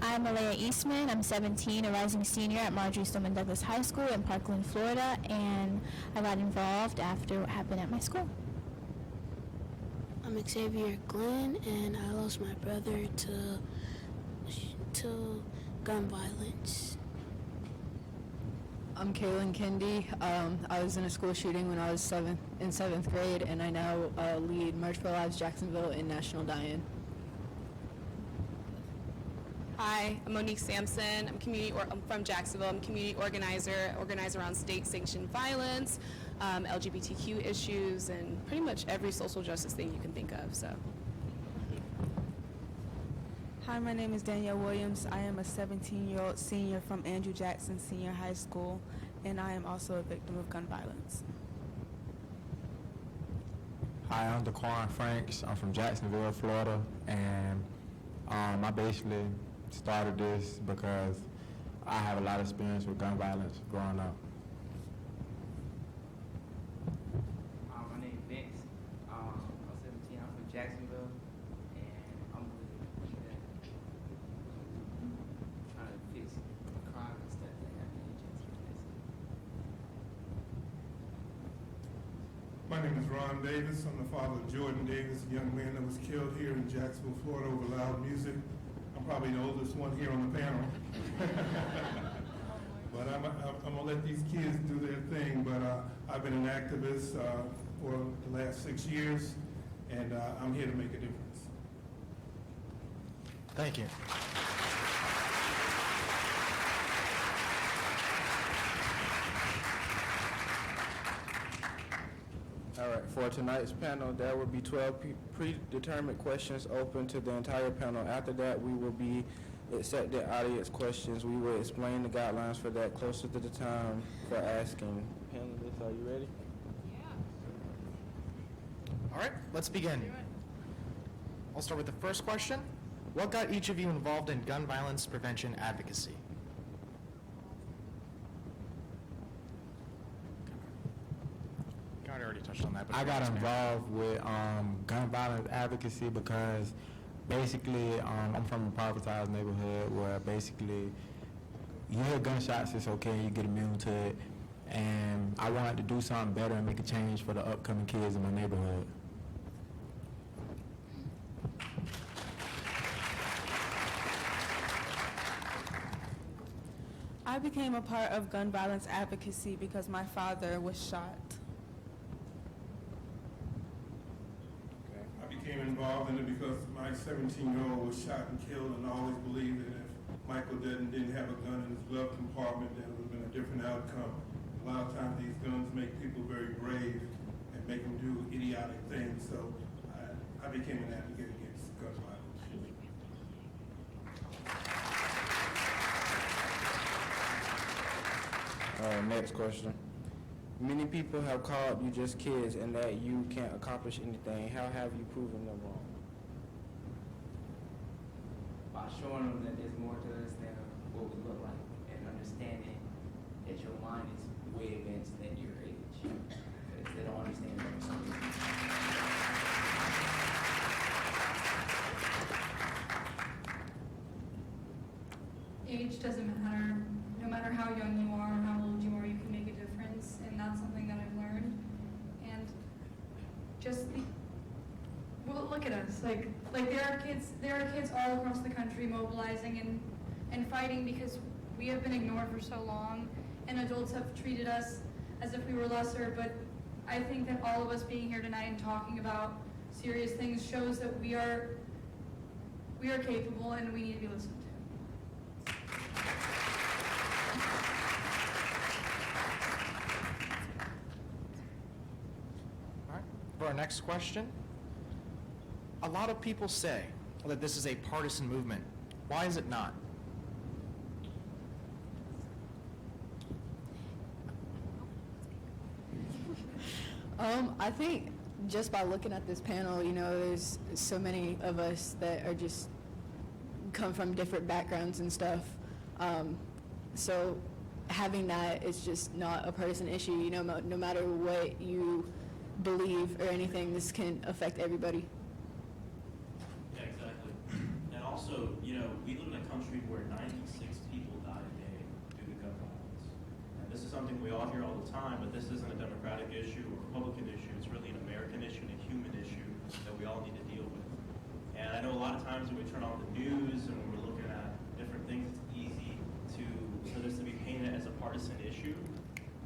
I'm Malaya Eastman. I'm 17, a rising senior at Marjorie Stoneman Douglas High School in Parkland, Florida, and I got involved after what happened at my school. I'm Xavier Glenn, and I lost my brother to gun violence. I'm Kaylin Kendi. I was in a school shooting when I was in seventh grade, and I now lead March for Lives Jacksonville in National Die-In. Hi, I'm Monique Sampson. I'm from Jacksonville. I'm a community organizer around state-sanctioned violence, LGBTQ issues, and pretty much every social justice thing you can think of. So. Hi, my name is Danielle Williams. I am a 17-year-old senior from Andrew Jackson Senior High School, and I am also a victim of gun violence. Hi, I'm DeQuan Franks. I'm from Jacksonville, Florida, and I basically started this because I have a lot of experience with gun violence growing up. My name is Vince. I'm 17. I'm from Jacksonville, and I'm trying to fix crime and stuff that happened in Jacksonville. My name is Ron Davis. I'm the father of Jordan Davis, a young man that was killed here in Jacksonville, Florida over loud music. I'm probably the oldest one here on the panel. But I'm gonna let these kids do their thing, but I've been an activist for the last 6 years, and I'm here to make a difference. Thank you. All right, for tonight's panel, there will be 12 predetermined questions open to the entire panel. After that, we will be accepting audience questions. We will explain the guidelines for that closer to the time for asking. Panelists, are you ready? All right, let's begin. I'll start with the first question. What got each of you involved in gun violence prevention advocacy? I already touched on that. But I got involved with gun violence advocacy because basically I'm from a privatized neighborhood where basically you hear gunshots, it's okay, you get immune to it, and I wanted to do something better and make a change for the upcoming kids in my neighborhood. I became a part of gun violence advocacy because my father was shot. I became involved in it because my 17-year-old was shot and killed, and I always believed that if Michael didn't have a gun in his glove compartment, that it would have been a different outcome. A lot of times these guns make people very brave and make them do idiotic things, so I became an advocate against gun violence. Next question. Many people have called you just kids and that you can't accomplish anything. How have you proven them wrong? By showing them that there's more to us than what we look like, and understanding that your mind is way advanced than your age. Because they don't understand that for some reason. Age doesn't matter. No matter how young you are or how old you are, you can make a difference, and that's something that I've learned. And well, look at us. Like there are kids all across the country mobilizing and fighting because we have been ignored for so long, and adults have treated us as if we were lesser. But I think that all of us being here tonight and talking about serious things shows that we are capable and we need to be listened to. For our next question, a lot of people say that this is a partisan movement. Why is it not? I think just by looking at this panel, there's so many of us that are just come from different backgrounds and stuff. So having that is just not a partisan issue. No matter what you believe or anything, this can affect everybody. Yeah, exactly. And also, we live in a country where 96 people die a day due to gun violence. And this is something we all hear all the time, but this isn't a Democratic issue or Republican issue. It's really an American issue and a human issue that we all need to deal with. And I know a lot of times when we turn on the news and when we're looking at different things, it's easy for this to be painted as a partisan issue.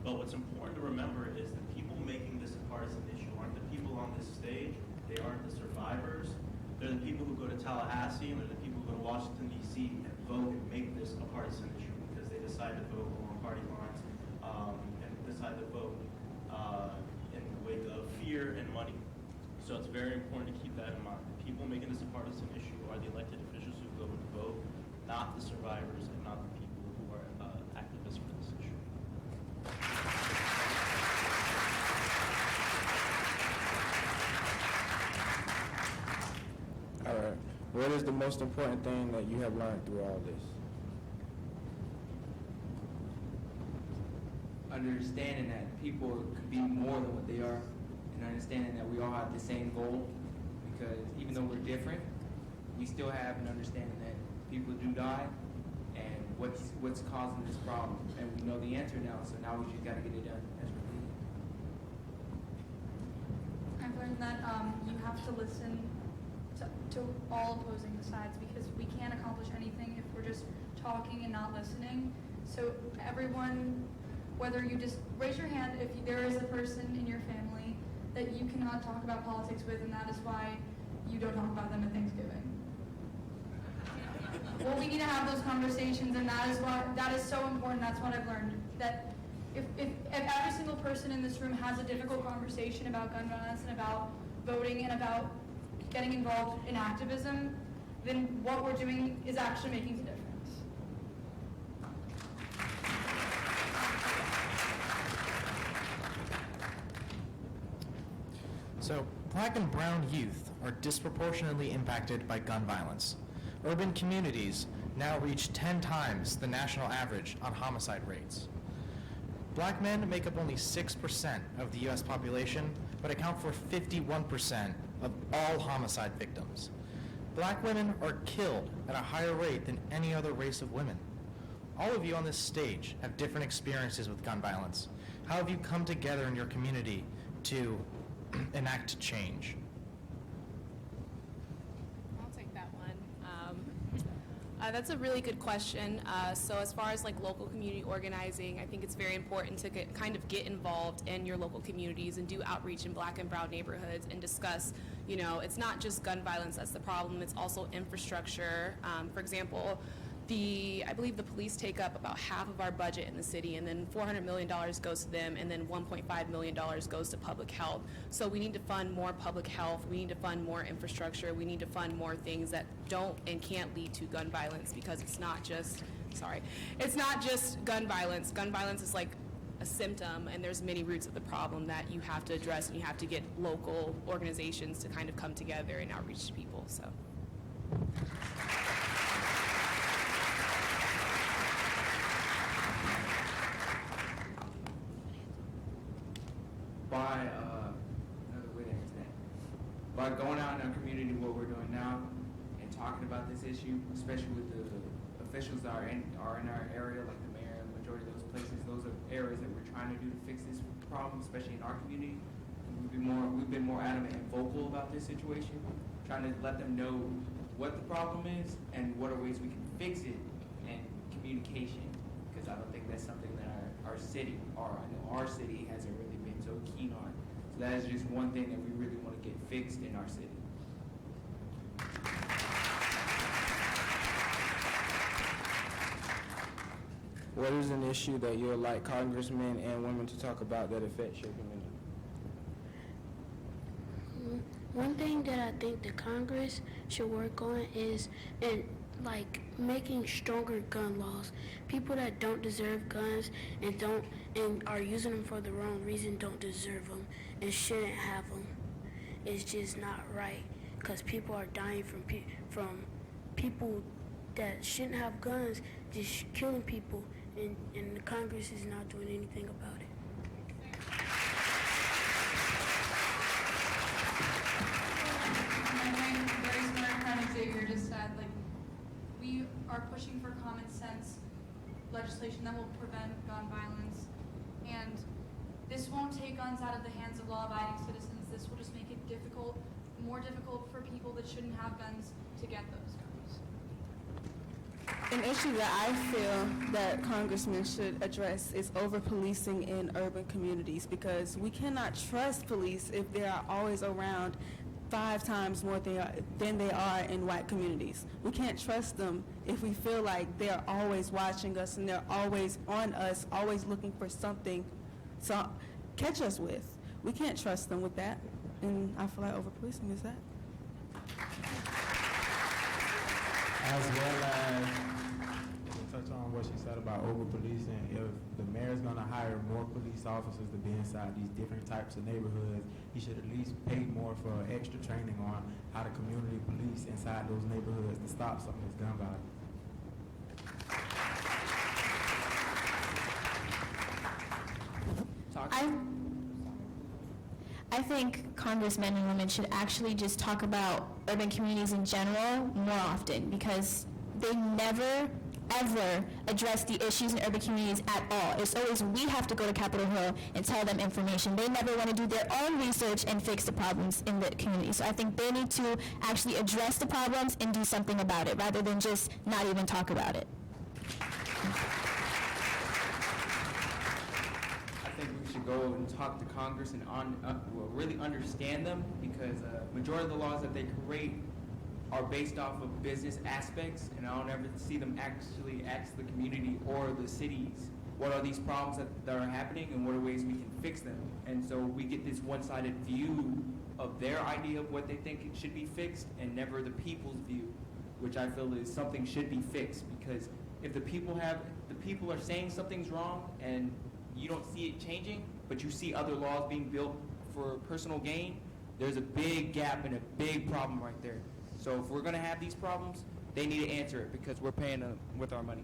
But what's important to remember is the people making this a partisan issue aren't the people on this stage. They aren't the survivors. They're the people who go to Tallahassee and they're the people who go to Washington, D.C. and vote and make this a partisan issue because they decide to vote along party lines and decide to vote in the wake of fear and money. So it's very important to keep that in mind. The people making this a partisan issue are the elected officials who go and vote, not the survivors and not the people who are activists for this issue. All right. What is the most important thing that you have learned through all this? Understanding that people could be more than what they are, and understanding that we all have the same goal, because even though we're different, we still have an understanding that people do die, and what's causing this problem, and we know the answer now, so now we just got to get it done as we do. I've learned that you have to listen to all opposing sides, because we can't accomplish anything if we're just talking and not listening. So everyone, whether you just raise your hand if there is a person in your family that you cannot talk about politics with, and that is why you don't talk about them at Thanksgiving. Well, we need to have those conversations, and that is so important. That's what I've learned, that if every single person in this room has a difficult conversation about gun violence and about voting and about getting involved in activism, then what we're doing is actually making a difference. So, Black and brown youth are disproportionately impacted by gun violence. Urban communities now reach 10 times the national average on homicide rates. Black men make up only 6% of the U.S. population, but account for 51% of all homicide victims. Black women are killed at a higher rate than any other race of women. All of you on this stage have different experiences with gun violence. How have you come together in your community to enact change? I'll take that one. That's a really good question. So as far as like local community organizing, I think it's very important to get involved in your local communities and do outreach in Black and brown neighborhoods and discuss, it's not just gun violence that's the problem, it's also infrastructure. For example, I believe the police take up about half of our budget in the city, and then $400 million goes to them, and then $1.5 million goes to public health. So we need to fund more public health, we need to fund more infrastructure, we need to fund more things that don't and can't lead to gun violence, because it's not just gun violence. Gun violence is like a symptom, and there's many roots of the problem that you have to address, and you have to get local organizations to kind of come together and outreach to people. So. By going out in our community, what we're doing now, and talking about this issue, especially with the officials that are in our area, like the mayor, and the majority of those places, those are areas that we're trying to do to fix this problem, especially in our community. We've been more adamant and vocal about this situation, trying to let them know what the problem is and what are ways we can fix it, and communication, because I don't think that's something that our city, or I know our city hasn't really been so keen on. So that is just one thing that we really want to get fixed in our city. What is an issue that you would like congressmen and women to talk about that affects your community? One thing that I think the Congress should work on is making stronger gun laws. People that don't deserve guns and are using them for the wrong reason don't deserve them and shouldn't have them. It's just not right, because people are dying from people that shouldn't have guns, just killing people, and the Congress is not doing anything about it. My very smart friend Xavier just said, we are pushing for common sense legislation that will prevent gun violence. And this won't take guns out of the hands of law-abiding citizens. This will just make it more difficult for people that shouldn't have guns to get those guns. An issue that I feel that congressmen should address is over-policing in urban communities, because we cannot trust police if they are always around 5 times more than they are in white communities. We can't trust them if we feel like they're always watching us and they're always on us, always looking for something to catch us with. We can't trust them with that, and I feel like over-policing is that. As well as, to touch on what she said about over-policing, if the mayor's gonna hire more police officers to be inside these different types of neighborhoods, he should at least pay more for extra training on how to community police inside those neighborhoods to stop some of this gun violence. I think congressmen and women should actually just talk about urban communities in general more often, because they never, ever address the issues in urban communities at all. It's always we have to go to Capitol Hill and tell them information. They never want to do their own research and fix the problems in the community. So I think they need to actually address the problems and do something about it, rather than just not even talk about it. I think we should go and talk to Congress and really understand them, because majority of the laws that they create are based off of business aspects, and I don't ever see them actually ask the community or the cities, what are these problems that are happening and what are ways we can fix them. And so we get this one-sided view of their idea of what they think it should be fixed, and never the people's view, which I feel is something should be fixed. Because if the people are saying something's wrong and you don't see it changing, but you see other laws being built for personal gain, there's a big gap and a big problem right there. So if we're going to have these problems, they need to answer it, because we're paying them with our money.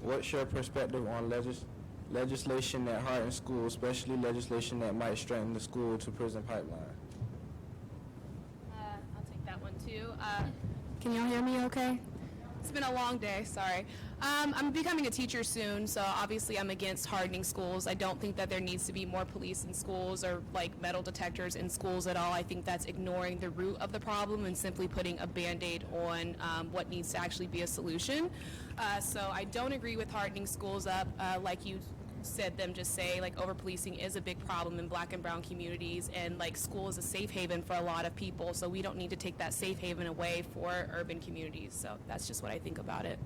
What's your perspective on legislation that hardens schools, especially legislation that might strengthen the school-to-prison pipeline? I'll take that one too. Can y'all hear me okay? It's been a long day, sorry. I'm becoming a teacher soon, so obviously I'm against hardening schools. I don't think that there needs to be more police in schools or like metal detectors in schools at all. I think that's ignoring the root of the problem and simply putting a Band-Aid on what needs to actually be a solution. So I don't agree with hardening schools up. Like you said, them just say like over-policing is a big problem in black and brown communities, and like school is a safe haven for a lot of people, so we don't need to take that safe haven away for urban communities. So that's just what I think about it.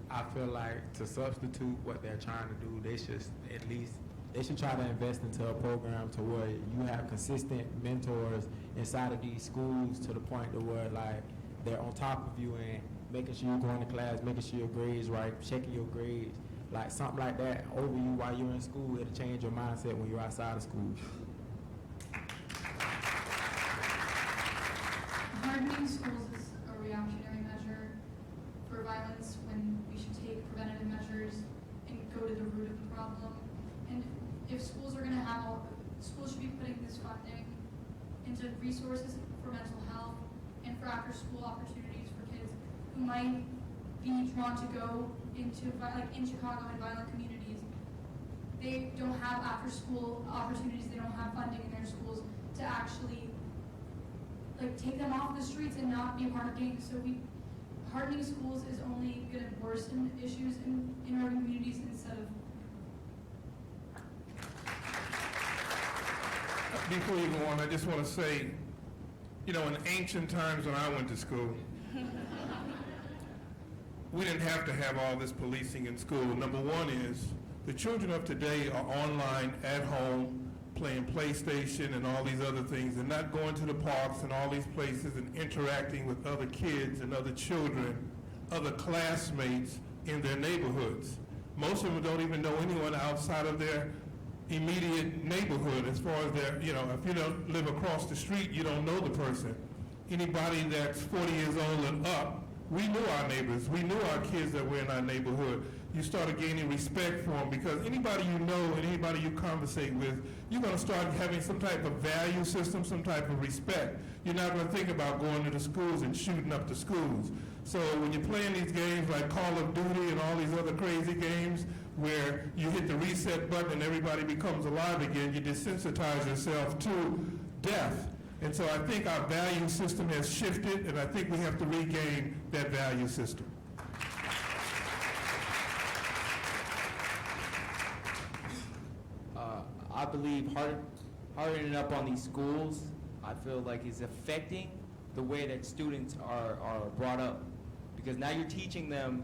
I feel like to substitute what they're trying to do, they should try to invest into a program to where you have consistent mentors inside of these schools, to the point to where like they're on top of you and making sure you're going to class, making sure your grades right, checking your grades, like something like that over you while you're in school. It'll change your mindset when you're outside of school. Hardening schools is a reactionary measure for violence, when we should take preventative measures and go to the root of the problem. And if schools are going to have schools should be putting this funding into resources for mental health and for after-school opportunities for kids who might be drawn to go into, like in Chicago, in violent communities. They don't have after-school opportunities, they don't have funding in their schools to actually like take them off the streets and not be a part of gangs. So hardening schools is only going to worsen issues in urban communities instead of. Before you go on, I just want to say, you know, in ancient times when I went to school, we didn't have to have all this policing in school. Number one is the children of today are online at home playing PlayStation and all these other things, and not going to the parks and all these places and interacting with other kids and other children, other classmates in their neighborhoods. Most of them don't even know anyone outside of their immediate neighborhood, as far as their, you know, if you don't live across the street, you don't know the person. Anybody that's 40 years old and up we knew our neighbors, we knew our kids that were in our neighborhood. You started gaining respect for them because anybody you know and anybody you conversate with, you're going to start having some type of value system, some type of respect. You're not going to think about going to the schools and shooting up the schools. So when you're playing these games like Call of Duty and all these other crazy games where you hit the reset button and everybody becomes alive again, you desensitize yourself to death. And so I think our value system has shifted, and I think we have to regain that value system. I believe hardening up on these schools, I feel like is affecting the way that students are brought up. Because now you're teaching them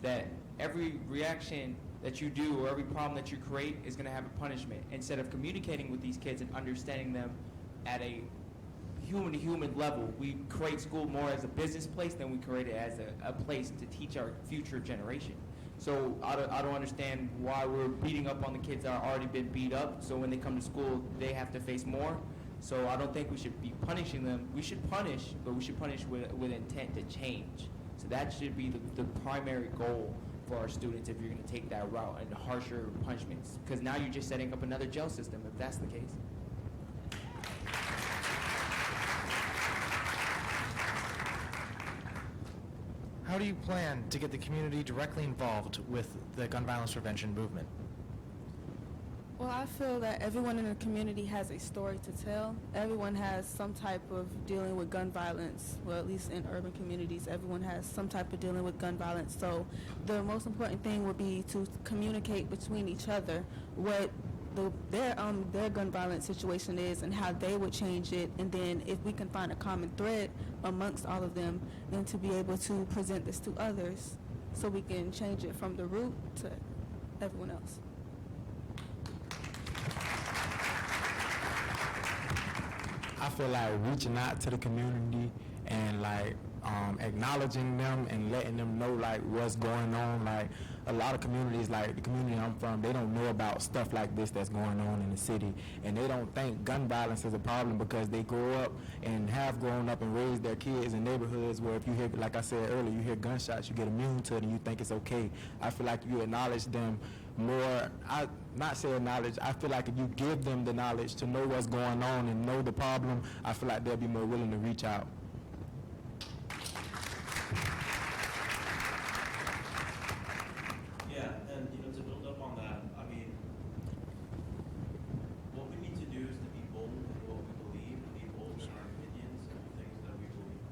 that every reaction that you do or every problem that you create is going to have a punishment. Instead of communicating with these kids and understanding them at a human-to-human level, we create school more as a business place than we create it as a place to teach our future generation. So I don't understand why we're beating up on the kids that are already been beat up, so when they come to school, they have to face more. So I don't think we should be punishing them. We should punish, but we should punish with intent to change. So that should be the primary goal for our students if you're going to take that route and harsher punishments. Because now you're just setting up another jail system if that's the case. How do you plan to get the community directly involved with the gun violence prevention movement? Well, I feel that everyone in the community has a story to tell. Everyone has some type of dealing with gun violence. Well, at least in urban communities, everyone has some type of dealing with gun violence. So the most important thing would be to communicate between each other what their gun violence situation is and how they would change it, and then if we can find a common thread amongst all of them, then to be able to present this to others so we can change it from the root to everyone else. I feel like reaching out to the community and like acknowledging them and letting them know like what's going on. Like a lot of communities, like the community I'm from, they don't know about stuff like this that's going on in the city, and they don't think gun violence is a problem because they grow up and have grown up and raised their kids in neighborhoods where if you hear, like I said earlier, you hear gunshots, you get immune to it and you think it's okay. I feel like you acknowledge them more. I not saying knowledge. I feel like if you give them the knowledge to know what's going on and know the problem, I feel like they'll be more willing to reach out. Yeah, and to build up on that, I mean, what we need to do is to be bold in what we believe, be bold in our opinions and the things that we believe.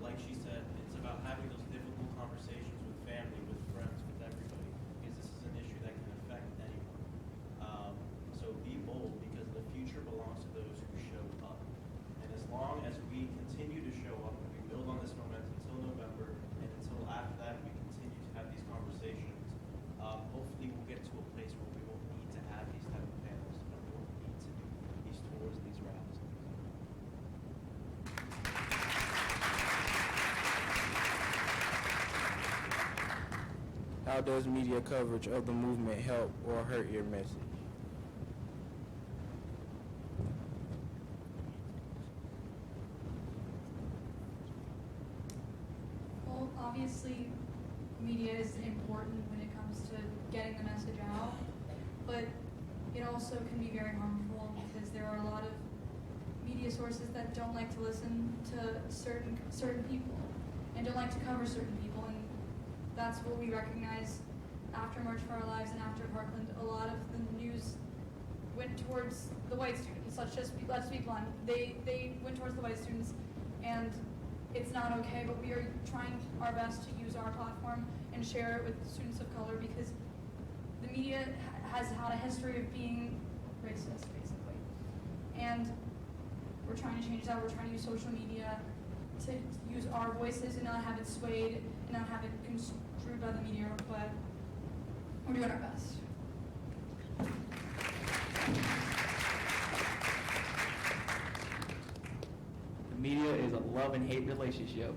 Like she said, it's about having those difficult conversations with family, with friends, with everybody, because this is an issue that can affect anyone. So be bold, because the future belongs to those who show up. And as long as we continue to show up and we build on this momentum until November, and until after that we continue to have these conversations, hopefully we'll get to a place where we won't need to have these type of panels, and we won't need to do these tours, these rallies. How does media coverage of the movement help or hurt your message? Well, obviously, media is important when it comes to getting the message out, but it also can be very harmful because there are a lot of media sources that don't like to listen to certain people and don't like to cover certain people, and that's what we recognize after March for Our Lives and after Parkland. A lot of the news went towards the white students. Let's be blunt. They went towards the white students, and it's not okay, but we are trying our best to use our platform and share it with students of color because the media has had a history of being racist, basically. And we're trying to change that. We're trying to use social media to use our voices and not have it swayed and not have it construed by the media, but we're doing our best. The media is a love and hate relationship.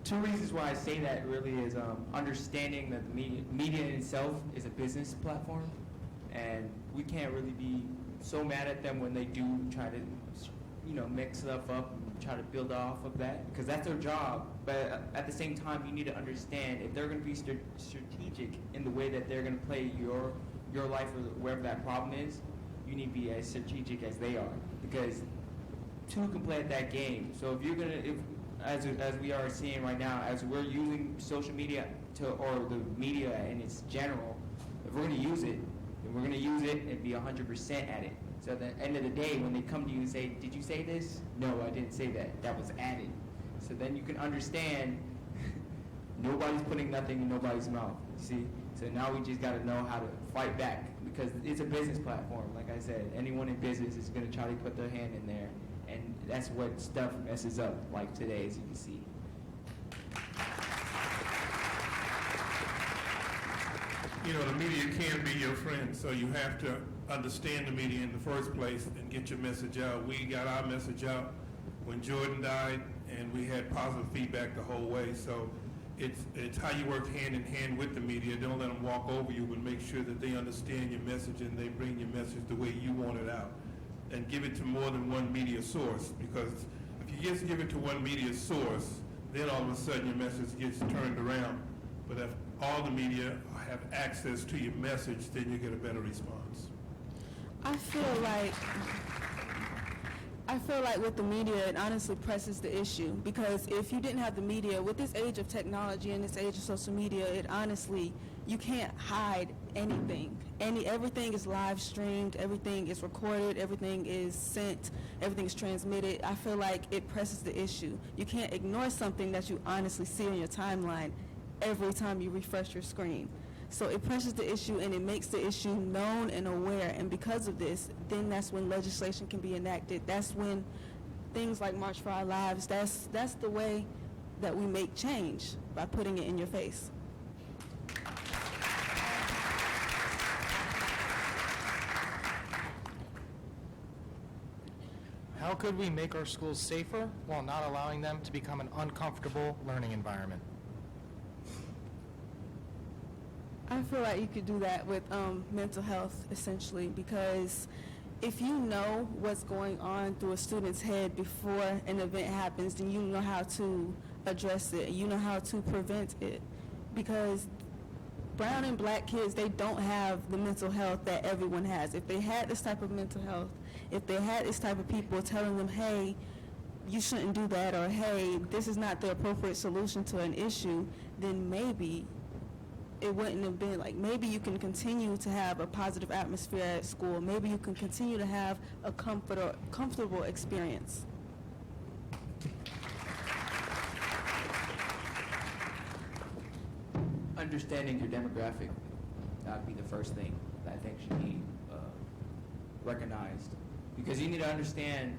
Two reasons why I say that really is understanding that the media in itself is a business platform, and we can't really be so mad at them when they do try to, mix stuff up and try to build off of that, because that's their job. But at the same time, you need to understand if they're going to be strategic in the way that they're going to play your life or wherever that problem is, you need to be as strategic as they are, because two can play at that game. So if you're gonna, as we are seeing right now, as we're using social media or the media in its general, if we're gonna use it, then we're gonna use it and be 100% at it. So at the end of the day, when they come to you and say, "Did you say this?" "No, I didn't say that. That was added." So then you can understand nobody's putting nothing in nobody's mouth. You see? So now we just got to know how to fight back, because it's a business platform. Like I said, anyone in business is going to try to put their hand in there, and that's what stuff messes up, like today, as you can see. You know, the media can be your friend, so you have to understand the media in the first place and get your message out. We got our message out when Jordan died, and we had positive feedback the whole way. So it's how you work hand in hand with the media. Don't let them walk over you, but make sure that they understand your message and they bring your message the way you want it out. And give it to more than one media source, because if you just give it to one media source, then all of a sudden your message gets turned around. But if all the media have access to your message, then you get a better response. I feel like with the media, it honestly presses the issue, because if you didn't have the media, with this age of technology and this age of social media, it honestly, you can't hide anything. Everything is live streamed, everything is recorded, everything is sent, everything is transmitted. I feel like it presses the issue. You can't ignore something that you honestly see on your timeline every time you refresh your screen. So it presses the issue, and it makes the issue known and aware. And because of this, then that's when legislation can be enacted. That's when things like March for Our Lives, that's the way that we make change, by putting it in your face. How could we make our schools safer while not allowing them to become an uncomfortable learning environment? I feel like you could do that with mental health, essentially, because if you know what's going on through a student's head before an event happens, then you know how to address it. You know how to prevent it, because brown and black kids, they don't have the mental health that everyone has. If they had this type of mental health, if they had this type of people telling them, hey, you shouldn't do that, or hey, this is not the appropriate solution to an issue, then maybe it wouldn't have been like, maybe you can continue to have a positive atmosphere at school. Maybe you can continue to have a comfortable experience. Understanding your demographic, that would be the first thing that I think should be recognized. Because you need to understand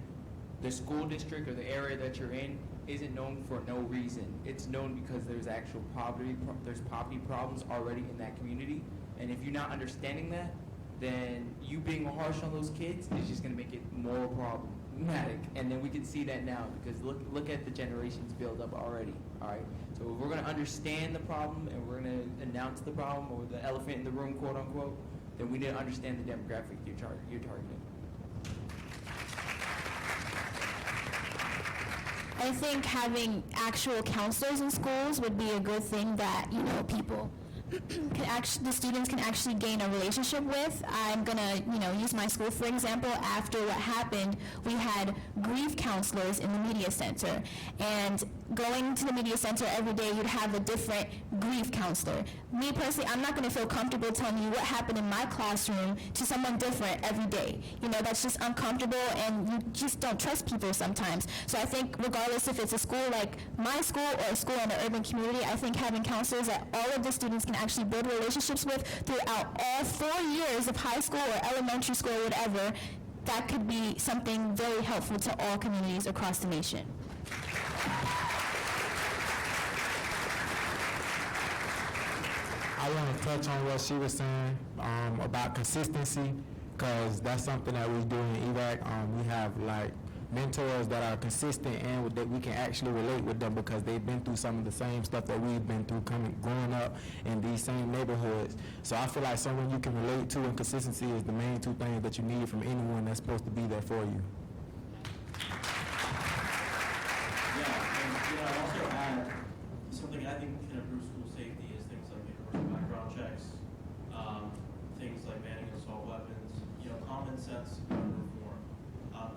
the school district or the area that you're in isn't known for no reason. It's known because there's actual poverty, there's poverty problems already in that community. And if you're not understanding that, then you being harsh on those kids is just gonna make it more problematic. And then we can see that now, because look at the generations build up already, all right? So if we're gonna understand the problem and we're gonna announce the problem, or the elephant in the room, quote unquote, then we need to understand the demographic you're targeting. I think having actual counselors in schools would be a good thing that, people the students can actually gain a relationship with. I'm gonna, use my school for example. After what happened, we had grief counselors in the media center, and going to the media center every day, you'd have a different grief counselor. Me personally, I'm not gonna feel comfortable telling you what happened in my classroom to someone different every day. That's just uncomfortable, and you just don't trust people sometimes. So I think regardless if it's a school like my school or a school in an urban community, I think having counselors that all of the students can actually build relationships with throughout all 4 years of high school or elementary school or whatever, that could be something very helpful to all communities across the nation. I want to touch on what she was saying about consistency, because that's something that we do in EVAC. We have mentors that are consistent and that we can actually relate with them, because they've been through some of the same stuff that we've been through growing up in these same neighborhoods. So I feel like someone you can relate to, and consistency is the main two things that you need from anyone that's supposed to be there for you. things like banning assault weapons, common sense gun reform.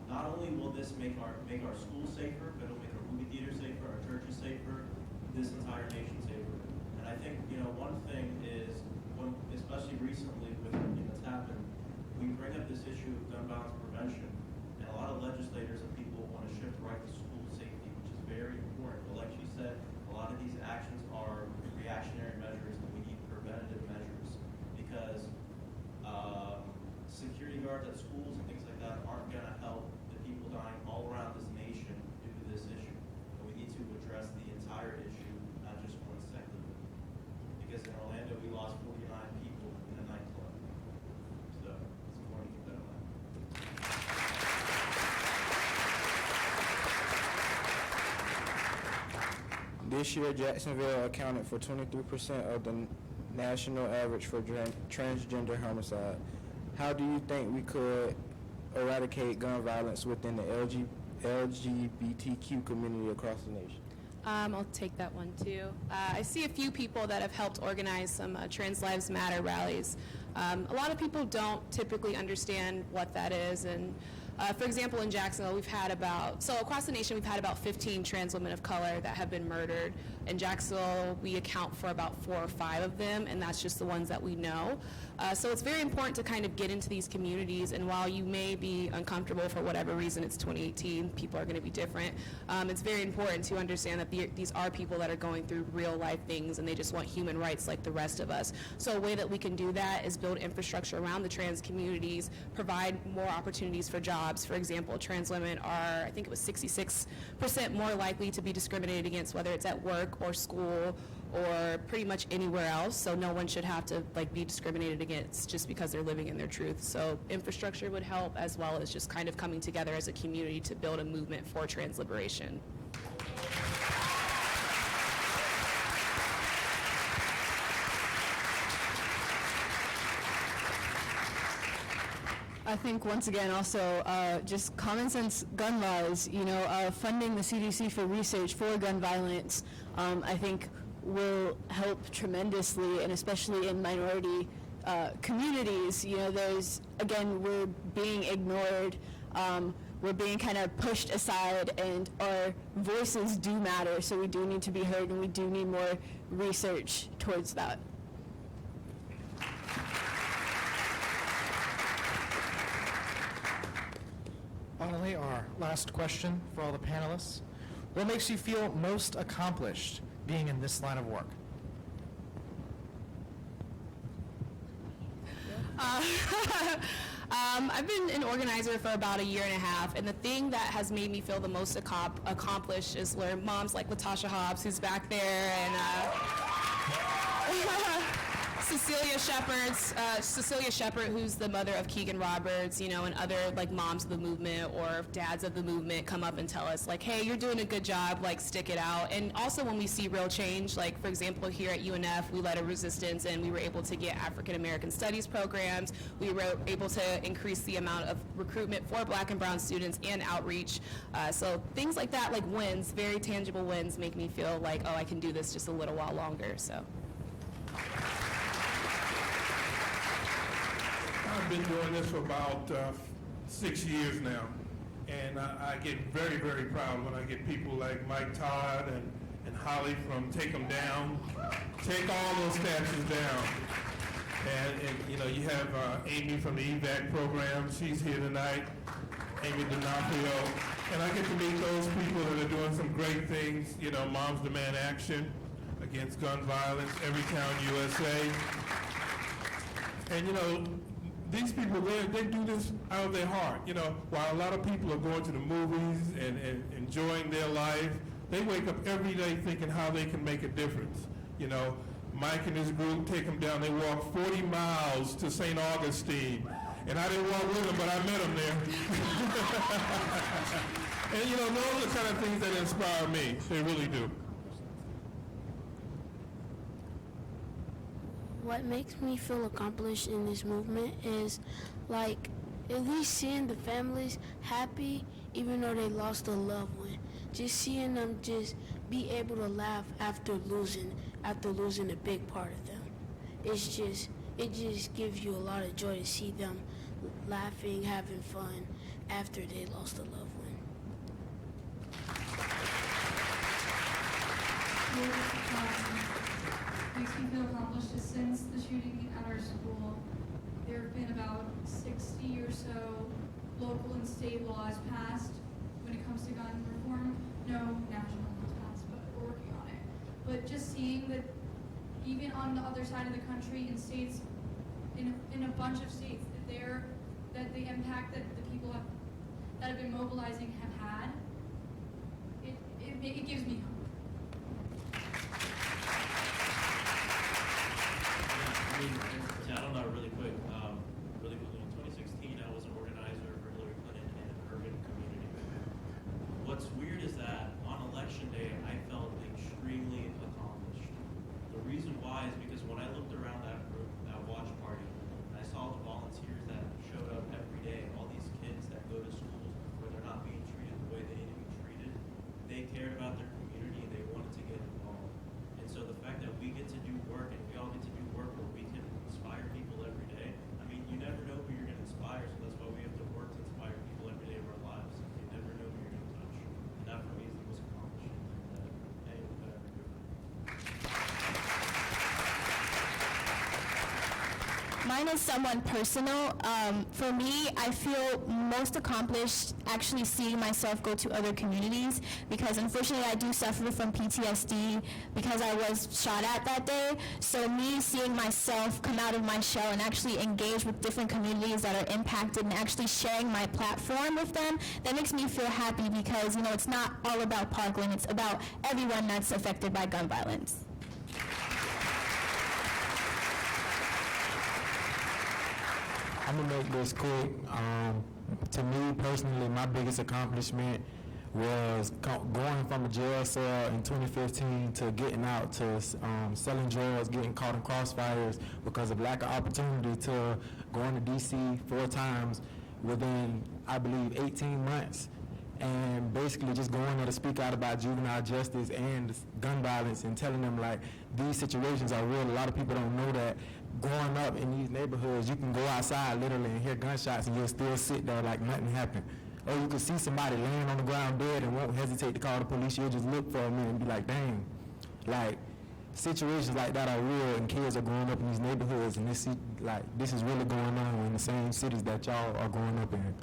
Not only will this make our schools safer, but it'll make our movie theaters safer, our churches safer, this entire nation safer. And I think, one thing is, especially recently with everything that's happened, we bring up this issue of gun violence prevention, and a lot of legislators and people want to shift right to school safety, which is very important. But like she said, a lot of these actions are reactionary measures, and we need preventative measures, because security guards at schools and things like that aren't going to help the people dying all around this nation due to this issue. And we need to address the entire issue, not just one segment of it. Because in Orlando, we lost 49 people in a nightclub. So it's important to keep that in mind. This year, Jacksonville accounted for 23% of the national average for transgender homicide. How do you think we could eradicate gun violence within the LGBTQ community across the nation? I'll take that one too. I see a few people that have helped organize some Trans Lives Matter rallies. A lot of people don't typically understand what that is, and for example, in Jacksonville, across the nation, we've had about 15 trans women of color that have been murdered. In Jacksonville, we account for about 4 or 5 of them, and that's just the ones that we know. So it's very important to kind of get into these communities, and while you may be uncomfortable for whatever reason, it's 2018, people are going to be different. It's very important to understand that these are people that are going through real life things, and they just want human rights like the rest of us. So a way that we can do that is build infrastructure around the trans communities, provide more opportunities for jobs. For example, trans women are, I think it was 66% more likely to be discriminated against, whether it's at work or school or pretty much anywhere else. So no one should have to be discriminated against just because they're living in their truth. So infrastructure would help, as well as just kind of coming together as a community to build a movement for trans liberation. I think once again also just common sense gun laws, funding the CDC for research for gun violence, I think will help tremendously, and especially in minority communities. We're being ignored, we're being kind of pushed aside, and our voices do matter, so we do need to be heard, and we do need more research towards that. Finally, our last question for all the panelists. What makes you feel most accomplished being in this line of work? I've been an organizer for about 1.5 years, and the thing that has made me feel the most accomplished is where moms like Latasha Hobbs, who's back there, and Cecilia Shepard, who's the mother of Keegan Roberts, and other moms of the movement or dads of the movement come up and tell us hey, you're doing a good job, stick it out. And also when we see real change, for example, here at UNF, we led a resistance and we were able to get African American studies programs. We were able to increase the amount of recruitment for Black and brown students and outreach. So things like that, wins, very tangible wins, make me feel oh, I can do this just a little while longer. So. I've been doing this for about 6 years now, and I get very, very proud when I get people like Mike Todd and Holly from Take 'Em Down, take all those statues down. And you have Amy from the EVAC program, she's here tonight, Amy D'Onofrio, and I get to meet those people that are doing some great things, Moms Demand Action against gun violence, Everytown USA. And these people, they do this out of their heart. While a lot of people are going to the movies and enjoying their life, they wake up every day thinking how they can make a difference. Mike and his group Take 'Em Down, they walk 40 miles to St. Augustine. And I didn't walk with them, but I met them there. And those are the kind of things that inspire me. They really do. What makes me feel accomplished in this movement is at least seeing the families happy even though they lost a loved one. Just seeing them just be able to laugh after losing a big part of them. It's just, it just gives you a lot of joy to see them laughing, having fun after they lost a loved one. What makes me feel accomplished is since the shooting at our school, there have been about 60 or so local and state laws passed when it comes to gun reform. No national laws passed, but we're working on it. But just seeing that even on the other side of the country, in states, in a bunch of states, that the impact that the people that have been mobilizing have had, it gives me hope. I don't know, really quick. Really quickly, in 2016, I was an organizer for Hillary Clinton in an urban community. What's weird is that on election day, I felt extremely accomplished. The reason why is because when I looked around that group, that watch party, I saw the volunteers that showed up every day, all these kids that go to schools where they're not being treated the way they need to be treated. They cared about their community and they wanted to get involved. And so the fact that we get to do work and we all get to do work where we can inspire people every day, I mean, you never know who you're going to inspire, so that's why we have to work to inspire people every day of our lives. You never know who you're going to touch. And that for me is the most accomplishing thing that anyone could ever do. Mine is somewhat personal. For me, I feel most accomplished actually seeing myself go to other communities because unfortunately I do suffer from PTSD because I was shot at that day. So me seeing myself come out of my shell and actually engage with different communities that are impacted and actually sharing my platform with them, that makes me feel happy because, you know, it's not all about Parkland, it's about everyone that's affected by gun violence. I'm gonna make this quick. To me personally, my biggest accomplishment was going from a jail cell in 2015 to getting out to selling drugs, getting caught in crossfires because of lack of opportunity, to going to DC 4 times within, I believe, 18 months. And basically just going there to speak out about juvenile justice and gun violence and telling them, like, these situations are real. A lot of people don't know that. Growing up in these neighborhoods, you can go outside literally and hear gunshots and you'll still sit there like nothing happened. Or you can see somebody laying on the ground dead and won't hesitate to call the police. You'll just look for a minute and be like, dang. Like, situations like that are real, and kids are growing up in these neighborhoods, and this is really going on in the same cities that y'all are growing up in.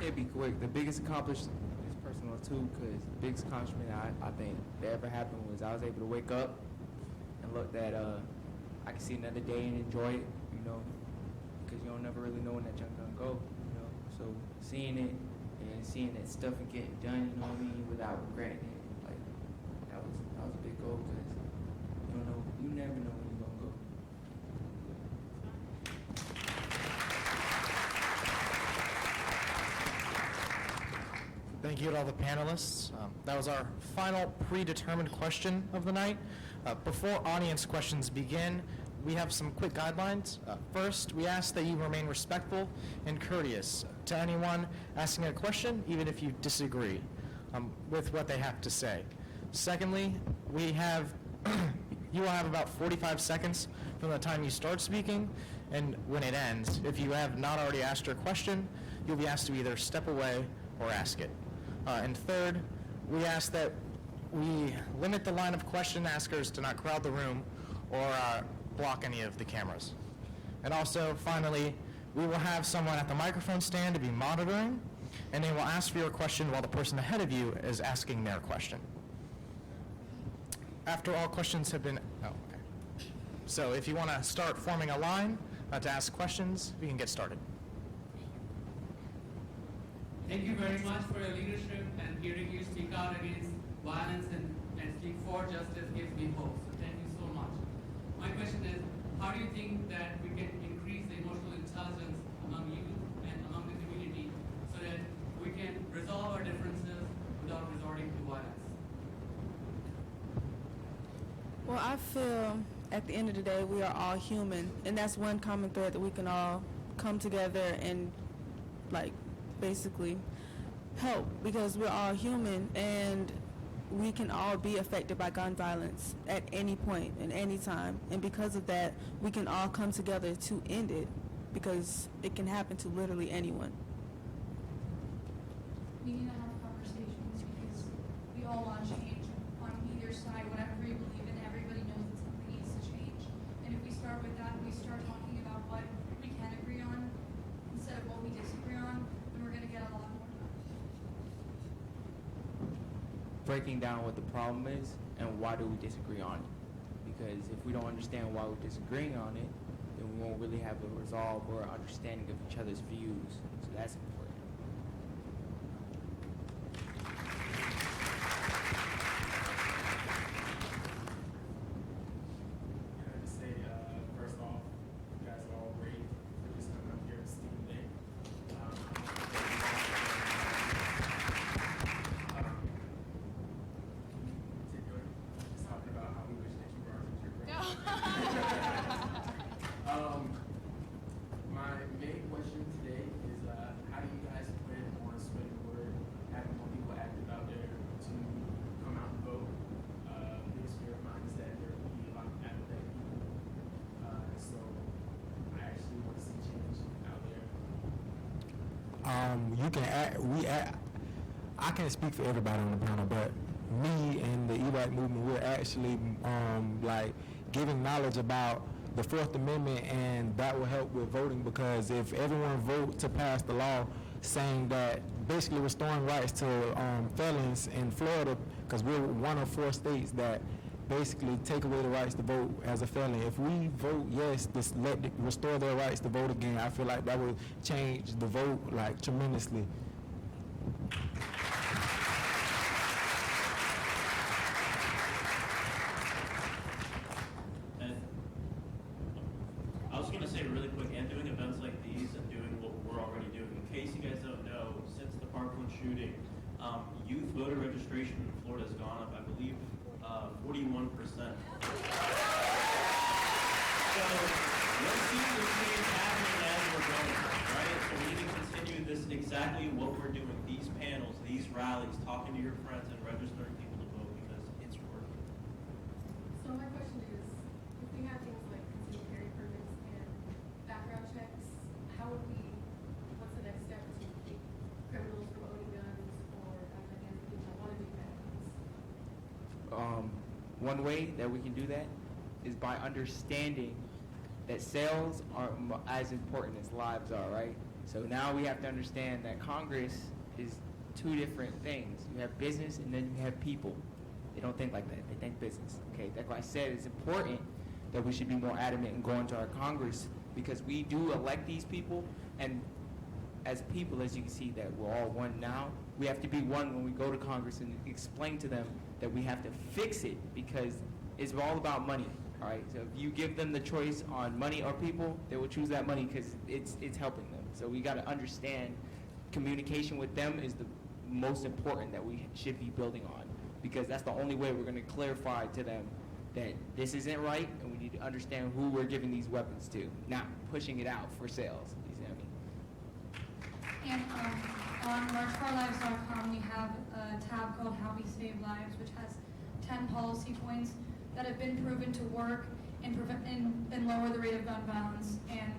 It'd be quick. The biggest accomplishment is personal too, because the biggest accomplishment I think that ever happened was I was able to wake up and look that I can see another day and enjoy it, you know, because you don't never really know when that junk gonna go, you know. So seeing it and seeing that stuff and getting done, you know what I mean, without regretting it, like that was a big goal, because you never know when you're gonna go. Thank you to all the panelists. That was our final predetermined question of the night. Before audience questions begin, we have some quick guidelines. First, we ask that you remain respectful and courteous to anyone asking a question, even if you disagree with what they have to say. Secondly, you will have about 45 seconds from the time you start speaking and when it ends. If you have not already asked your question, you'll be asked to either step away or ask it. And third, we ask that we limit the line of question askers to not crowd the room or block any of the cameras. And also, finally, we will have someone at the microphone stand to be monitoring, and they will ask for your question while the person ahead of you is asking their question. After all questions have been, So if you want to start forming a line to ask questions, we can get started. Thank you very much for your leadership, and hearing you speak out against violence and speak for justice gives me hope. So thank you so much. My question is, how do you think that we can increase the emotional intelligence among youth and among the community so that we can resolve our differences without resorting to violence? Well, I feel at the end of the day, we are all human, and that's one common thread that we can all come together and, like, basically help, because we're all human, and we can all be affected by gun violence at any point and any time. And because of that, we can all come together to end it, because it can happen to literally anyone. We need to have conversations because we all want change on either side, whatever we believe in. Everybody knows that something needs to change. And if we start with that, we start talking about what we can agree on instead of what we disagree on, then we're going to get a lot more done. Breaking down what the problem is and why do we disagree on it. Because if we don't understand why we're disagreeing on it, then we won't really have a resolve or understanding of each other's views. So that's important. Can I just say, first off, you guys are all great for just coming up here and speaking today. In particular, just talking about how we wish that you were our teacher. My main question today is, how do you guys plan on spreading the word, having more people active out there to come out and vote? Biggest fear of mine is that there will be a lot of apathetic people. So I actually want to see change out there. I can't speak for everybody on the panel, but me and the EWAC movement, we're actually like giving knowledge about the Fourth Amendment, and that will help with voting, because if everyone vote to pass the law saying that basically restoring rights to felons in Florida, because we're one of 4 states that basically take away the rights to vote as a felon. If we vote yes, restore their rights to vote again, I feel like that would change the vote like tremendously. And I was going to say really quick, and doing events like these and doing what we're already doing. In case you guys don't know, since the Parkland shooting, youth voter registration in Florida has gone up, I believe, 41%. So let's see the change happening as we're going, right? So we need to continue this exactly what we're doing, these panels, these rallies, talking to your friends and registering people to vote, because it's working. So my question is, if we have things like concealed carry permits and background checks, how would we, what's the next step to keep criminals from owning guns or against people that want to do bad things? One way that we can do that is by understanding that sales are as important as lives are, right? So now we have to understand that Congress is 2 different things. You have business and then you have people. They don't think like that. They think business. Okay, that's why I said it's important that we should be more adamant in going to our Congress, because we do elect these people, and as people, as you can see, that we're all one now. We have to be one when we go to Congress and explain to them that we have to fix it, because it's all about money, all right? So if you give them the choice on money or people, they will choose that money because it's helping them. So we got to understand communication with them is the most important that we should be building on, because that's the only way we're going to clarify to them that this isn't right, and we need to understand who we're giving these weapons to, not pushing it out for sales. You see what I mean? And on marchforlives.com, we have a tab called How We Save Lives, which has 10 policy points that have been proven to work and lower the rate of gun violence. And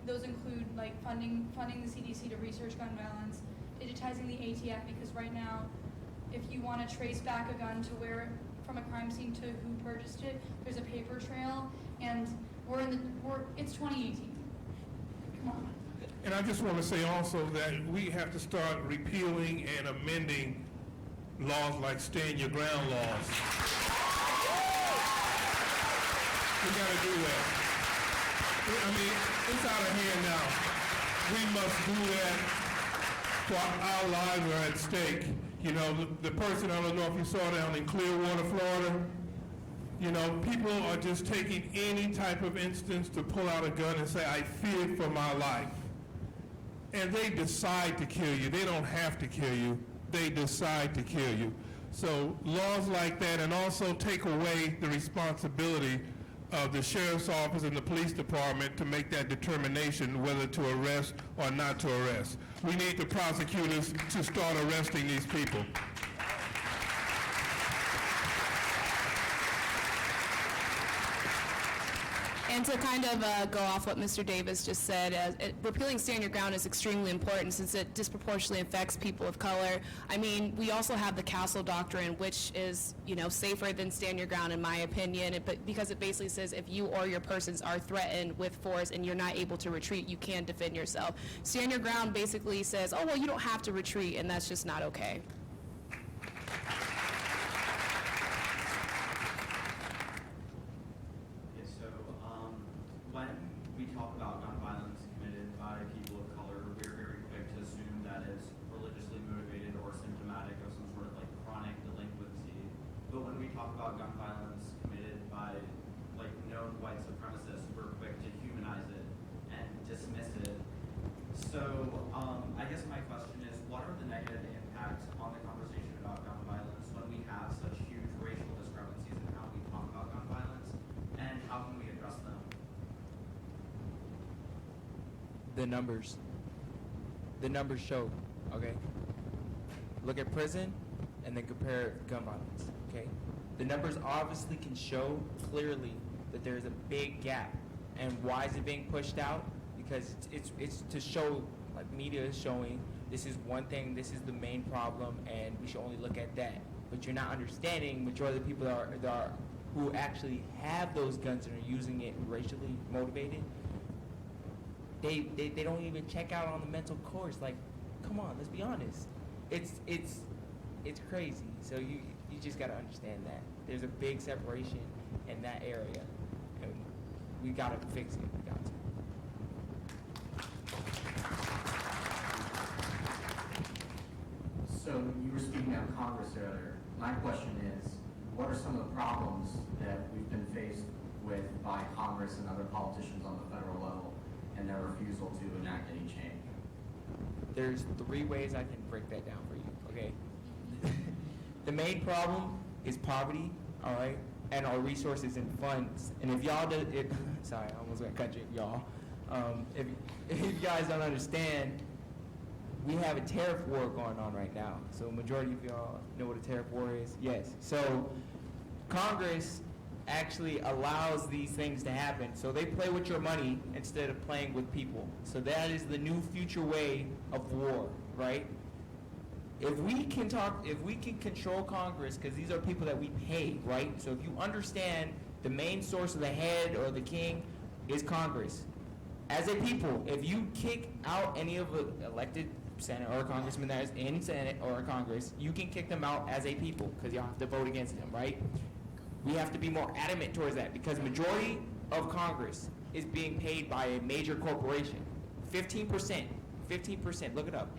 those include like funding the CDC to research gun violence, digitizing the ATF, because right now, if you want to trace back a gun to where, from a crime scene to who purchased it, there's a paper trail, and it's 2018. Come on. And I just want to say also that we have to start repealing and amending laws like stand your ground laws. We got to do that. I mean, it's out of hand now. We must do that, for our lives are at stake. You know, the person, I don't know if you saw down in Clearwater, Florida, you know, people are just taking any type of instance to pull out a gun and say, I fear for my life. And they decide to kill you. They don't have to kill you. They decide to kill you. So laws like that, and also take away the responsibility of the sheriff's office and the police department to make that determination whether to arrest or not to arrest. We need the prosecutors to start arresting these people. And to kind of go off what Mr. Davis just said, repealing Stand Your Ground is extremely important since it disproportionately affects people of color. I mean, we also have the Castle Doctrine, which is, safer than Stand Your Ground in my opinion, but because it basically says if you or your persons are threatened with force and you're not able to retreat, you can defend yourself. Stand Your Ground basically says, oh, well, you don't have to retreat, and that's just not okay. Okay, so when we talk about gun violence committed by people of color, we're very quick to assume that it's religiously motivated or symptomatic of some sort of like chronic delinquency. But when we talk about gun violence committed by like known white supremacists, we're quick to humanize it and dismiss it. So I guess my question is, what are the negative impacts on the conversation about gun violence when we have such huge racial discrepancies in how we talk about gun violence, and how can we address them? The numbers. The numbers show, okay? Look at prison and then compare gun violence, okay? The numbers obviously can show clearly that there's a big gap. And why is it being pushed out? Because it's to show, like media is showing, this is one thing, this is the main problem, and we should only look at that. But you're not understanding majority of the people who actually have those guns and are using it racially motivated, they don't even check out on the mental course. Like, come on, let's be honest. It's crazy. So you just gotta understand that. There's a big separation in that area. And we gotta fix it. We got to. So you were speaking of Congress earlier. My question is, what are some of the problems that we've been faced with by Congress and other politicians on the federal level and their refusal to enact any change? There's 3 ways I can break that down for you, okay? The main problem is poverty, all right, and our resources and funds. And if y'all sorry, I almost got cut you, y'all. If you guys don't understand, we have a tariff war going on right now. So majority of y'all know what a tariff war is? Yes. So Congress actually allows these things to happen. So they play with your money instead of playing with people. So that is the new future way of war, right? If we can control Congress, because these are people that we pay, right? So if you understand the main source of the head or the king is Congress. As a people, if you kick out any of the elected senator or congressman that is in Senate or Congress, you can kick them out as a people because you have to vote against them, right? We have to be more adamant towards that because majority of Congress is being paid by a major corporation. 15%, look it up,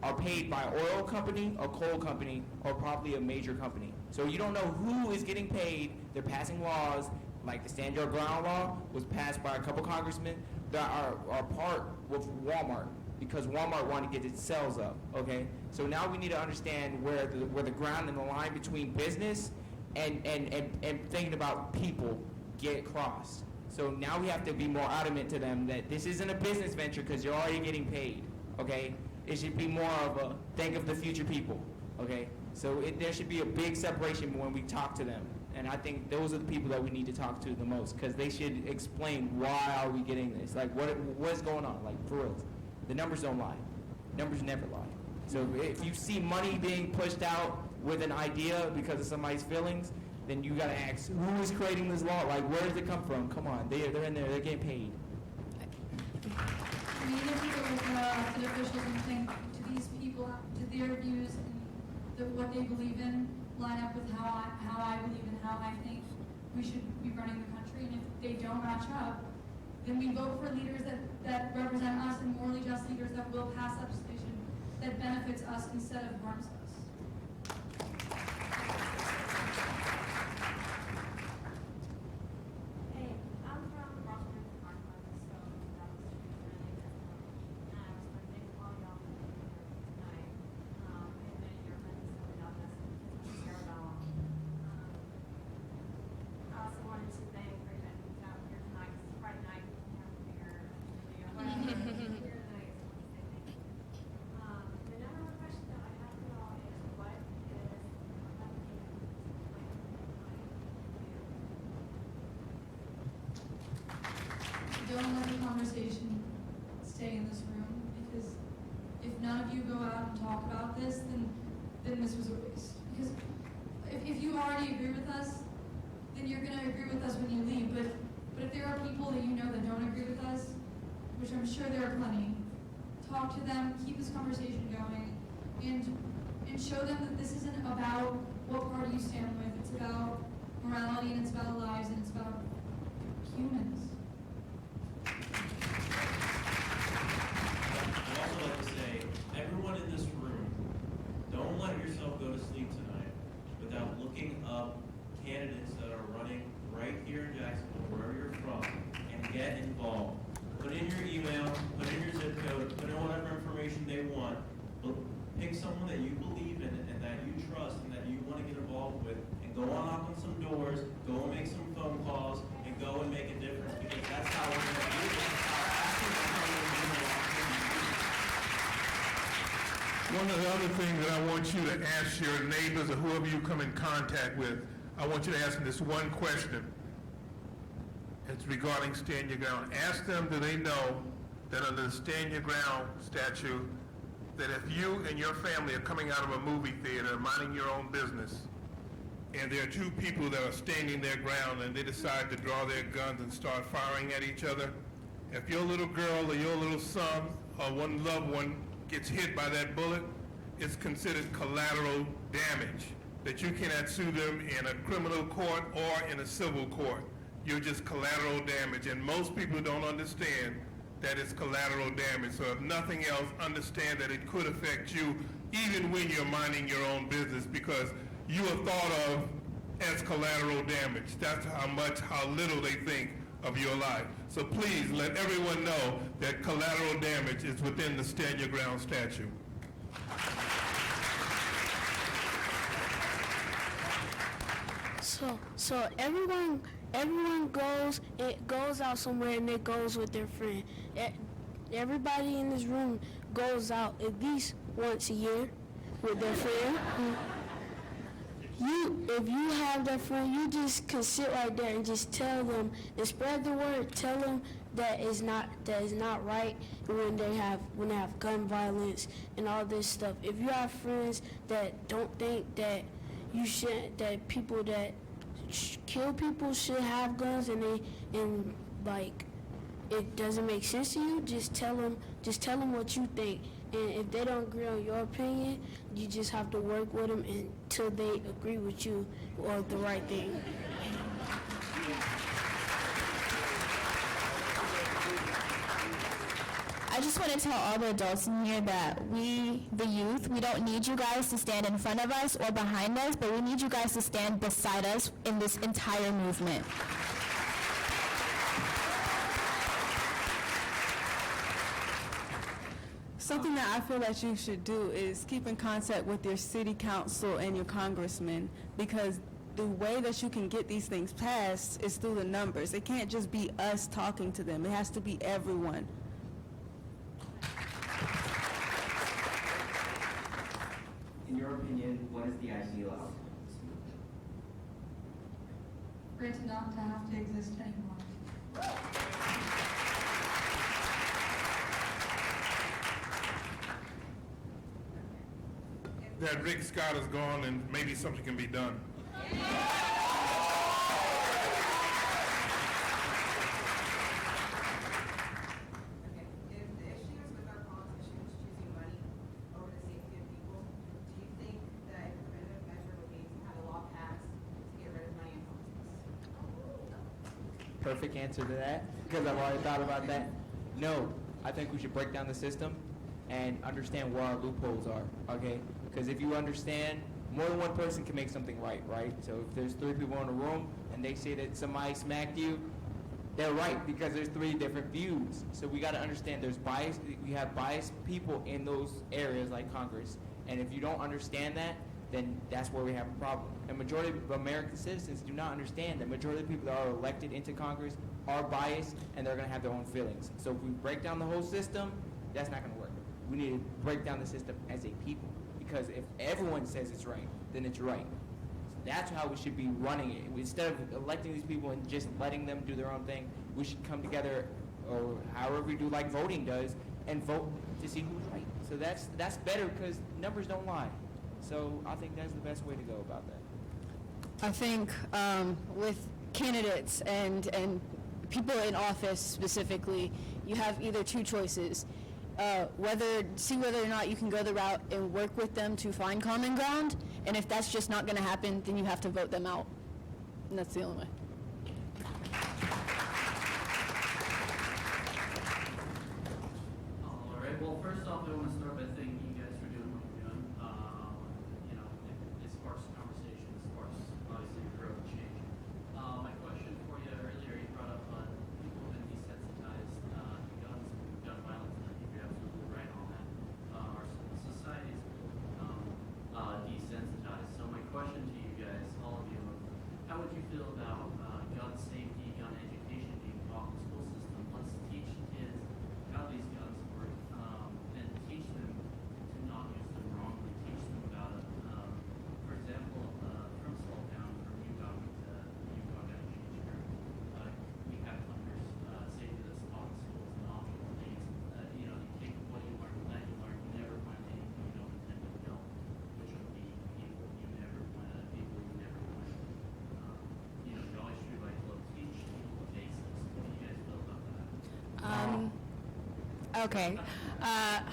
are paid by oil company, a coal company, or probably a major company. So you don't know who is getting paid. They're passing laws, like the Stand Your Ground law was passed by a couple congressmen that are part with Walmart because Walmart wanted to get its sales up, okay? So now we need to understand where the ground and the line between business and thinking about people get crossed. So now we have to be more adamant to them that this isn't a business venture because you're already getting paid, okay? It should be more of a think of the future people, okay? So there should be a big separation when we talk to them. And I think those are the people that we need to talk to the most because they should explain why are we getting this? Like what's going on? Like for real. The numbers don't lie. Numbers never lie. So if you see money being pushed out with an idea because of somebody's feelings, then you gotta ask, who is creating this law? Like where does it come from? Come on, they're in there, they're getting paid. I mean, if you look at elected officials and think, do these people, do their views and what they believe in line up with how I believe and how I think we should be running the country? And if they don't match up, then we vote for leaders that represent us and morally just leaders that will pass legislation that benefits us instead of harms us. Hey, I'm from Washington, Parkland, so that was really difficult. And I was going to thank all y'all for being here tonight. And then your friends coming up as Carabella. I also wanted to thank Rick that he's out here tonight. It's Friday night. We have beer. Here tonight, so I want to say thank you. The number one question that I have for y'all none of you go out and talk about this, then this was a waste. Because if you already agree with us, then you're going to agree with us when you leave. But if there are people that you know that don't agree with us, which I'm sure there are plenty, talk to them, keep this conversation going, and show them that this isn't about what party you stand with. It's about morality, and it's about lives, and it's about humans. I'd also like to say, everyone in this room, don't let yourself go to sleep tonight without looking up candidates that are running right here in Jacksonville, wherever you're from, and get involved. Put in your email, put in your zip code, put in whatever information they want, but pick someone that you believe in and that you trust and that you want to get involved with, and go on knock on some doors, go and make some phone calls, and go and make a difference, because that's how we're going to do this. One of the other things that I want you to ask your neighbors or whoever you come in contact with, I want you to ask them this one question. It's regarding Stand Your Ground. Ask them, do they know that under the Stand Your Ground statute, that if you and your family are coming out of a movie theater, minding your own business, and there are two people that are standing their ground and they decide to draw their guns and start firing at each other, if your little girl or your little son or one loved one gets hit by that bullet, it's considered collateral damage, that you cannot sue them in a criminal court or in a civil court. You're just collateral damage, and most people don't understand that it's collateral damage. So if nothing else, understand that it could affect you even when you're minding your own business, because you are thought of as collateral damage. That's how little they think of your life. So please let everyone know that collateral damage is within the Stand Your Ground statute. So everyone goes out somewhere and it goes with their friend. Everybody in this room goes out at least once a year with their friend. If you have that friend, you just can sit right there and just tell them and spread the word. Tell them that is not right when they have gun violence and all this stuff. If you have friends that don't think that that people that kill people should have guns and it doesn't make sense to you, just tell them what you think. And if they don't agree on your opinion, you just have to work with them until they agree with you or the right thing. I just want to tell all the adults in here that we, the youth, we don't need you guys to stand in front of us or behind us, but we need you guys to stand beside us in this entire movement. Something that I feel that you should do is keep in contact with your city council and your congressman, because the way that you can get these things passed is through the numbers. It can't just be us talking to them. It has to be everyone. In your opinion, what is the ideal outcome? For it to not to have to exist anymore. That Rick Scott is gone and maybe something can be done. Perfect answer to that, because I've already thought about that. No, I think we should break down the system and understand where our loopholes are, okay? Because if you understand, more than one person can make something right? So if there's 3 people in a room and they say that somebody smacked you, they're right, because there's 3 different views. So we got to understand there's bias. We have biased people in those areas like Congress, and if you don't understand that, then that's where we have a problem. And majority of American citizens do not understand that majority of the people that are elected into Congress are biased, and they're going to have their own feelings. So if we break down the whole system, that's not going to work. We need to break down the system as a people, because if everyone says it's right, then it's right. That's how we should be running it. Instead of electing these people and just letting them do their own thing, we should come together, or however we do like voting does, and vote to see who's right. So that's better because numbers don't lie. So I think that's the best way to go about that. I think with candidates and people in office specifically, you have either two choices. See whether or not you can go the route and work with them to find common ground, and if that's just not going to happen, then you have to vote them out. And that's the only way. All right. Well, first off, I want to start by thanking you guys for doing what you're doing. It sparks conversation, it sparks obviously growth and change. My question for you earlier, you brought up people have been desensitized to guns and gun violence, and I think you're absolutely right on that. Our society's become desensitized. So my question to you guys, all of you, how would you feel about gun safety, gun education being taught in the school system? Let's teach kids how these guns work and teach them to not use them wrongly. Teach them about it. For example, from small town, from Yukon to Yukon County, we have hunters safety that's taught in schools and optional things. You take what you learn from that, you learn you never point at anything you don't intend to kill, which would be people you never point at, people you never point at. You always shoot by low, teach people the basics. What do you guys feel about that? Okay.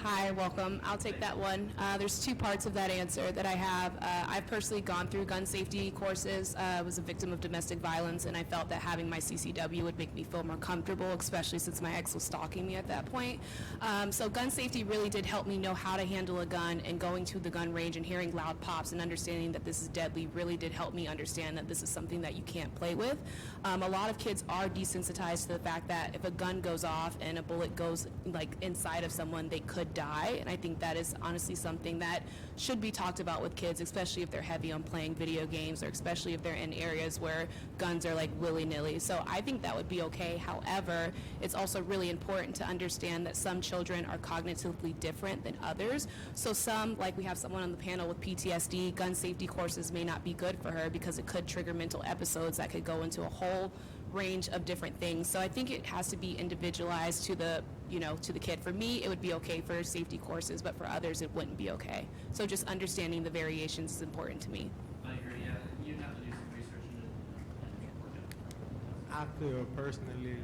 Hi, welcome. I'll take that one. There's two parts of that answer that I have. I've personally gone through gun safety courses. I was a victim of domestic violence, and I felt that having my CCW would make me feel more comfortable, especially since my ex was stalking me at that point. So gun safety really did help me know how to handle a gun, and going to the gun range and hearing loud pops and understanding that this is deadly really did help me understand that this is something that you can't play with. A lot of kids are desensitized to the fact that if a gun goes off and a bullet goes inside of someone, they could die, and I think that is honestly something that should be talked about with kids, especially if they're heavy on playing video games, or especially if they're in areas where guns are willy-nilly. So I think that would be okay. However, it's also really important to understand that some children are cognitively different than others. So some, like we have someone on the panel with PTSD, gun safety courses may not be good for her because it could trigger mental episodes that could go into a whole range of different things. So I think it has to be individualized to the kid. For me, it would be okay for safety courses, but for others, it wouldn't be okay. So just understanding the variations is important to me. I agree, yeah. You'd have to do some research into it. I feel personally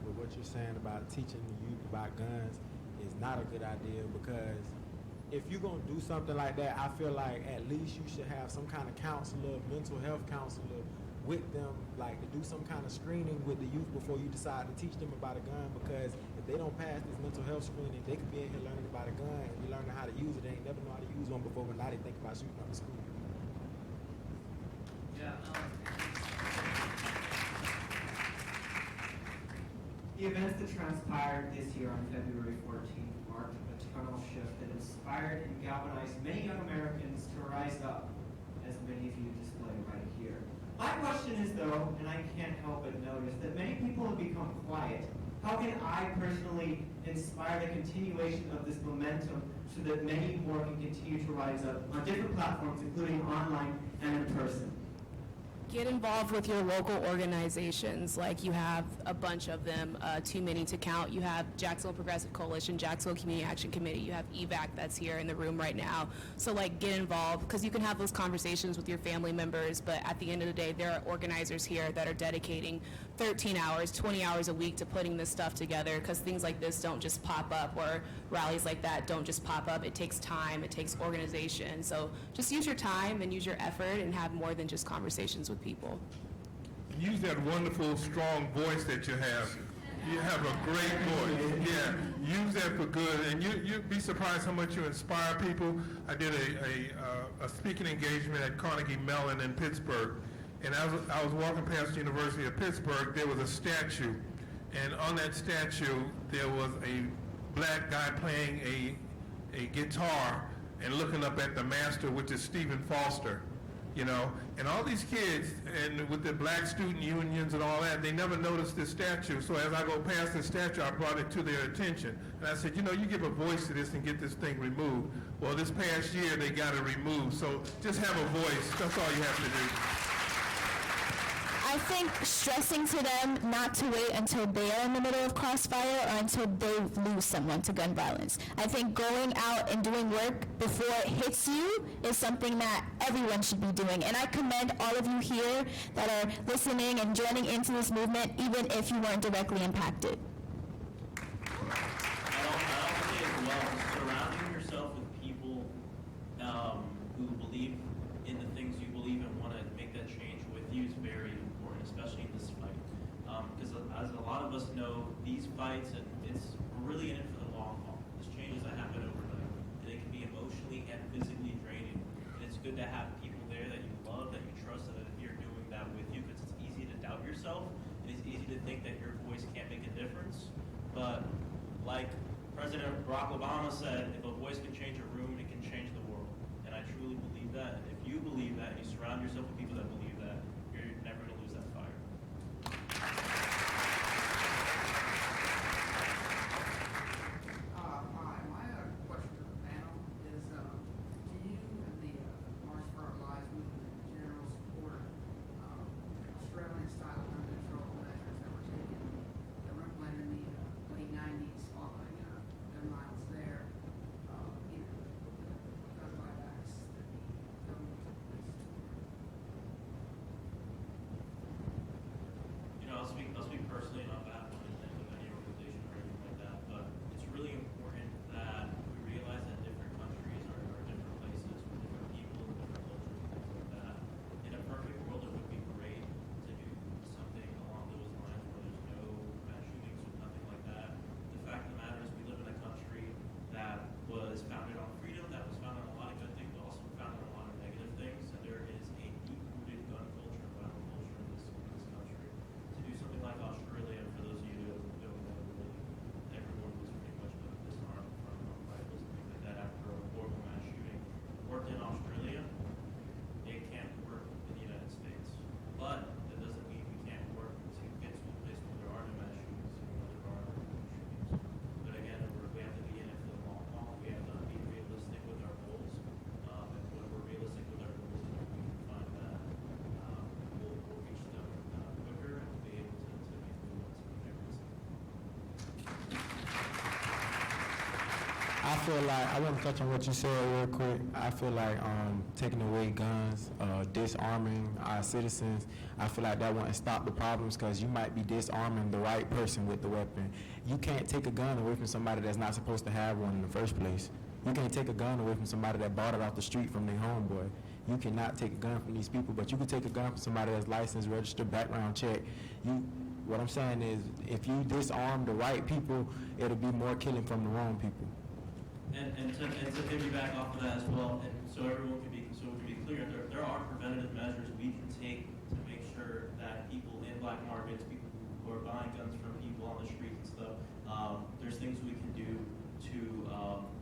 with what you're saying about teaching the youth about guns is not a good idea, because if you're going to do something like that, I feel like at least you should have some kind of counselor, mental health counselor with them, to do some kind of screening with the youth before you decide to teach them about a gun, because if they don't pass this mental health screening, they could be in here learning about a gun and be learning how to use it. They ain't never know how to use one before, but now they think about shooting up the school. Yeah. The events that transpired this year on February 14th marked a tonal shift that inspired and galvanized many young Americans to rise up, as many of you display right here. My question is, though, and I can't help but notice, that many people have become quiet. How can I personally inspire the continuation of this momentum so that many more can continue to rise up on different platforms, including online and in person? Get involved with your local organizations. You have a bunch of them, too many to count. You have Jacksonville Progressive Coalition, Jacksonville Community Action Committee, you have EVAC that's here in the room right now. So get involved, because you can have those conversations with your family members, but at the end of the day, there are organizers here that are dedicating 13 hours, 20 hours a week to putting this stuff together, because things like this don't just pop up, or rallies like that don't just pop up. It takes time, it takes organization. So just use your time and use your effort and have more than just conversations with people. Use that wonderful, strong voice that you have. You have a great voice. Yeah, use that for good, and you'd be surprised how much you inspire people. I did a speaking engagement at Carnegie Mellon in Pittsburgh, and I was walking past the University of Pittsburgh. There was a statue, and on that statue there was a black guy playing a guitar and looking up at the master, which is Stephen Foster. And all these kids, and with the black student unions and all that, they never noticed this statue. So as I go past this statue, I brought it to their attention. And I said, you give a voice to this and get this thing removed. Well, this past year, they got it removed. So just have a voice. That's all you have to do. I I think stressing to them not to wait until they are in the middle of crossfire or until they lose someone to gun violence. I think going out and doing work before it hits you is something that everyone should be doing. And I commend all of you here that are listening and joining into this movement, even if you weren't directly impacted. I also say as well, surrounding yourself with people who believe in the things you believe and want to make that change with you is very important, especially in this fight. Because as a lot of us know, these fights, and we're really in it for the long haul. This change doesn't happen overnight, and it can be emotionally and physically draining. And it's good to have people there that you love, that you trust, and that if you're doing that with you, because it's easy to doubt yourself, and it's easy to think that your voice can't make a difference. But like President Barack Obama said, if a voice can change a room, it can change the world. And I truly believe that. And if you believe that, and you surround yourself with people that believe that, you're never going to lose that fire. Hi, my question to the panel is, do you and the March for Our Lives movement in general support Australian-style gun control measures that were taken, that were implemented in the late 90s following gun violence there, gun buybacks that the government took place? You know, I'll speak personally on that one and with any organization or anything like that, but it's really important that we realize that different countries are different places with different people, different cultures, things like that. In a perfect world, it would be great to do something along those lines where there's no mass shootings or nothing like that. The fact of the matter is we live in a country that was founded on freedom, that was founded on a lot of good things, but also founded on a lot of negative things, and there is a deep-rooted gun culture and violent culture in this country. To do something like Australia, for those of you who don't know, really, everyone was pretty much disarmed from rifles and things like that after a horrible mass shooting. Worked in Australia, it can't work in the United States. But that doesn't mean we can't work to get to a place where there are no mass shootings and where there are no shootings. But again, we have to be in it for the long haul. We have to be realistic with our goals. And when we're realistic with our goals, then we can find that we'll reach them quicker and we'll be able to make the ones that we I feel like, I want to touch on what you said real quick. I feel like taking away guns, disarming our citizens, I feel like that wouldn't stop the problems because you might be disarming the right person with the weapon. You can't take a gun away from somebody that's not supposed to have one in the first place. You can't take a gun away from somebody that bought it off the street from their homeboy. You cannot take a gun from these people, but you can take a gun from somebody that's licensed, registered, background check. What I'm saying is, if you disarm the right people, it'll be more killing from the wrong people. And to piggyback off of that as well, and so everyone can be clear, there are preventative measures we can take to make sure that people in black markets, people who are buying guns from people on the street and stuff, there's things we can do to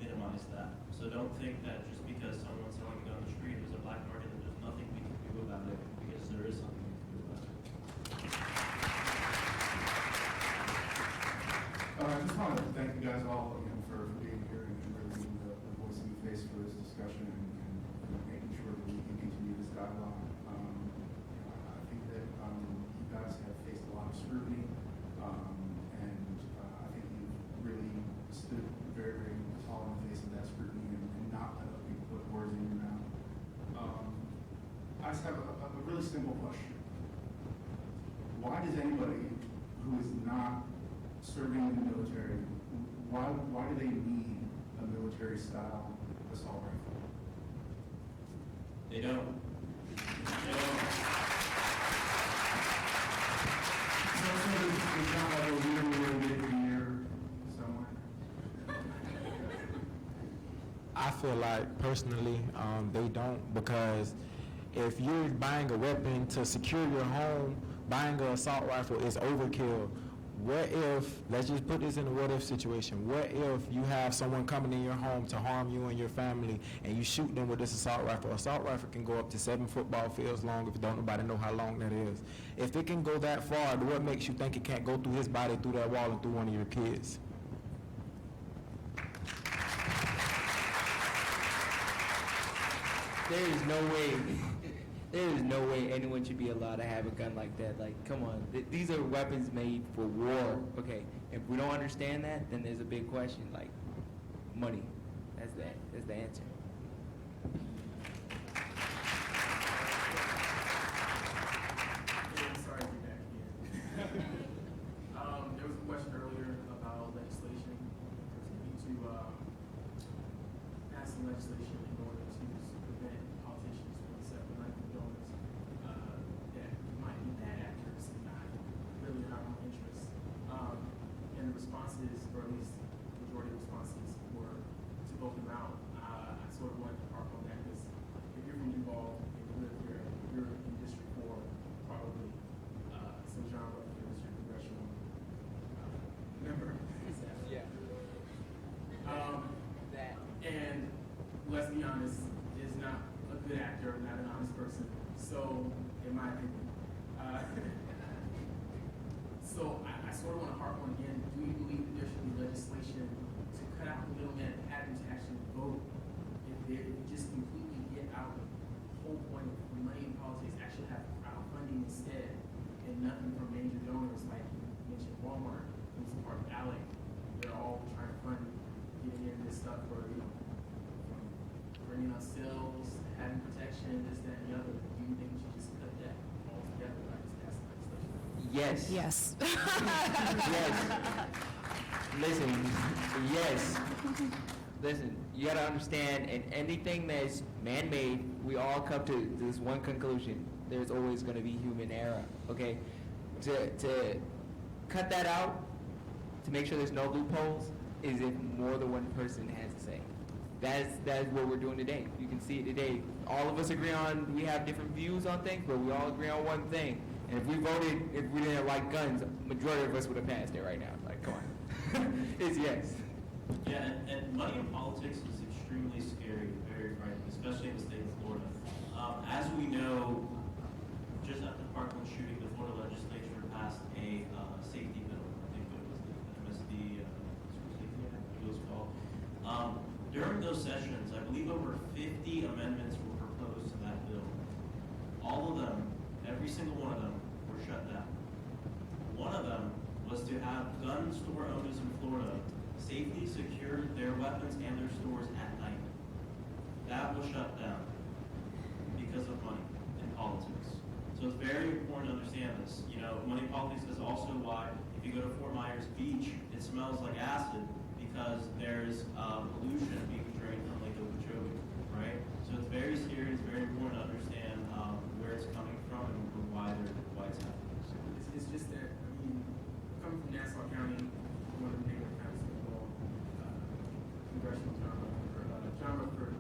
minimize that. So don't think that just because someone's selling a gun on the street, there's a black market, that there's nothing we can do about it, because there is something we can do about it. I just wanted to thank you guys all again for being here and really being the voice in the face for this discussion and making sure that we can continue this dialogue. I think that you guys have faced a lot of scrutiny, and I think you've really stood very, very tall in the face of that scrutiny and not let other people put words in your mouth. I just have a really simple question. Why does anybody who is not serving in the military, why do they need a military-style assault rifle? They don't. So it's not like a little bit here somewhere? I feel like, personally, they don't, because if you're buying a weapon to secure your home, buying an assault rifle is overkill. What if, let's just put this in a what-if situation, what if you have someone coming in your home to harm you and your family, and you shoot them with this assault rifle? Assault rifle can go up to 7 football fields long, if don't nobody know how long that is. If it can go that far, what makes you think it can't go through his body, through that wall, and through one of your kids? There is no way There is no way anyone should be allowed to have a gun like that. Like, come on. These are weapons made for war, okay? If we don't understand that, then there's a big question, like, money. That's the answer. Sorry to be back again. There was a question earlier about legislation pertaining to passing legislation in order to prevent politicians from accepting money donors that might be bad actors and not really in our own interests. And the responses, or at least the majority of responses, were to vote them out. I sort of wanted to harp on that because if you're from Duval and you live here, you're in District 4, probably. So John Rutherford is your congressional member. Yeah. And let's be honest, is not a good actor, not an honest person. So, in my opinion. So I sort of want to harp on again, do you believe that there should be legislation to cut out the middleman and having to actually vote? If you just completely get out the whole point of money in politics, actually have crowdfunding instead, and nothing from major donors like you mentioned Walmart, Wilson Park Alley. They're all trying to fund getting in this stuff for, from bringing on sales, having protection, this, that, and the other. Do you think we should just cut that all together, like just pass legislation? Yes. Yes. Yes. Listen, yes. Listen, you gotta understand, and anything that's man-made, we all come to this one conclusion. There's always gonna be human error, okay? To cut that out, to make sure there's no loopholes, is if more than one person has to say. That is what we're doing today. You can see it today. All of us agree on, we have different views on things, but we all agree on one thing. And if we voted, if we didn't like guns, majority of us would have passed it right now. Like, come on. It's yes. Yeah, and money in politics is extremely scary, very frightening, especially in the state of Florida. As we know, just after the Parkland shooting, the Florida legislature passed a safety bill. I think it was the MSD Safety Act, it was called. During those sessions, I believe over 50 amendments were proposed to that bill. All of them, every single one of them, were shut down. One of them was to have gun store owners in Florida safely secure their weapons and their stores at night. That was shut down because of money in politics. So it's very important to understand this. You know, money in politics is also why if you go to Fort Myers Beach, it smells like acid because there's pollution being drained from Lake Okeechobee, right? So it's very serious, very important to understand where it's coming from and why it's happening. So It's just that, I mean, coming from Nassau County, one of the neighboring counties in the world, Congressional John Rutherford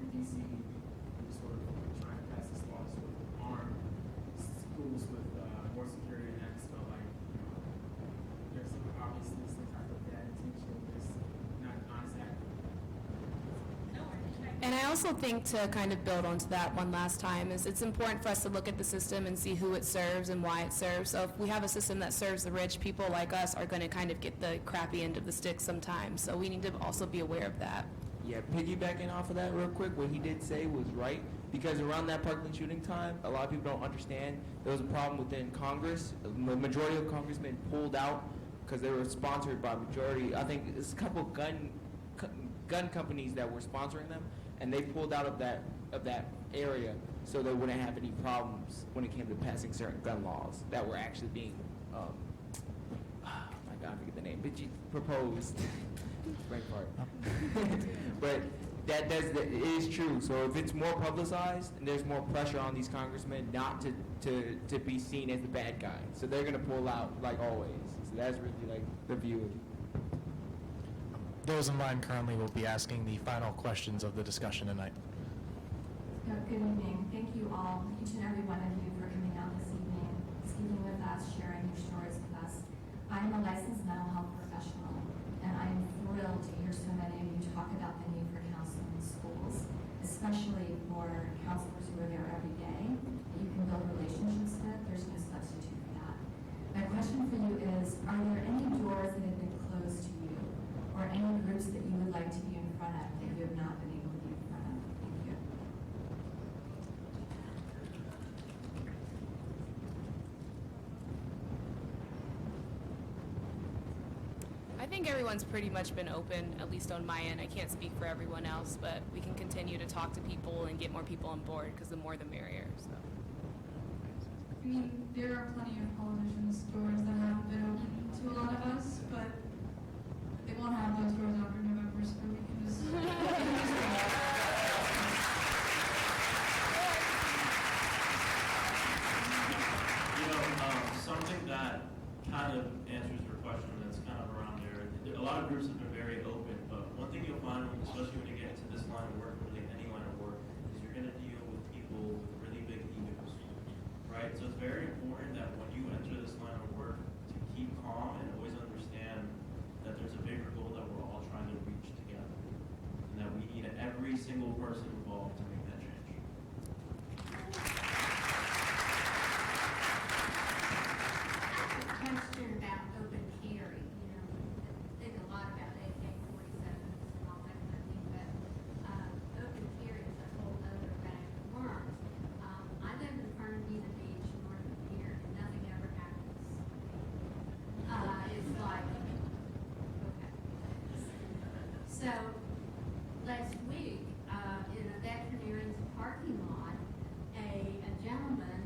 in D.C., sort of trying to pass this law to sort of arm schools with more security, and I just felt like, you know, there's obviously some type of bad intention, just not an honest act. And I also think to kind of build onto that one last time is it's important for us to look at the system and see who it serves and why it serves. So if we have a system that serves the rich, people like us are going to kind of get the crappy end of the stick sometimes. So we need to also be aware of that. Yeah, piggybacking off of that real quick, what he did say was right, because around that Parkland shooting time, a lot of people don't understand, there was a problem within Congress. The majority of congressmen pulled out because they were sponsored by majority, I think it's a couple gun companies that were sponsoring them, and they pulled out of that area so they wouldn't have any problems when it came to passing certain gun laws that were actually being, oh my God, I forget the name, but proposed. Brain fart. But it is true. So if it's more publicized, and there's more pressure on these congressmen not to be seen as the bad guy, so they're gonna pull out like always. So that's really like the view. Those in line currently will be asking the final questions of the discussion tonight. Good evening. Thank you all, each and every one of you, for coming out this evening, speaking with us, sharing your stories with us. I am a licensed mental health professional, and I am thrilled to hear so many of you talk about the need for counseling in schools, especially for counselors who are there every day, that you can build relationships with. There's no substitute for that. My question for you is, are there any doors that have been closed to you, or any groups that you would like to be in front of that you have not been able to be in front of? Thank you. everyone's pretty much been open, at least on my end. I can't speak for everyone else, but we can continue to talk to people and get more people on board, because the more the merrier. So. I mean, there are plenty of politicians' doors that haven't been open to a lot of us, but they won't have those doors after November, so we can just. Something that kind of answers your question that's kind of around there. A lot of groups have been very open, but one thing you'll find, especially when you get into this line of work, really any line of work, is you're going to deal with people with really big egos, right? So it's very important that when you enter this line of work, to keep calm and always understand that there's a bigger goal that we're all trying to reach together, and that we need every single person involved to make that change. Question about open carry. You know, I think a lot about AK-47s and all that kind of thing, but open carry is a whole other bag of worms. I live in Fernandina Beach, north of here, and nothing ever happens. It's like, okay. So last week, in a veterinarian's parking lot, a gentleman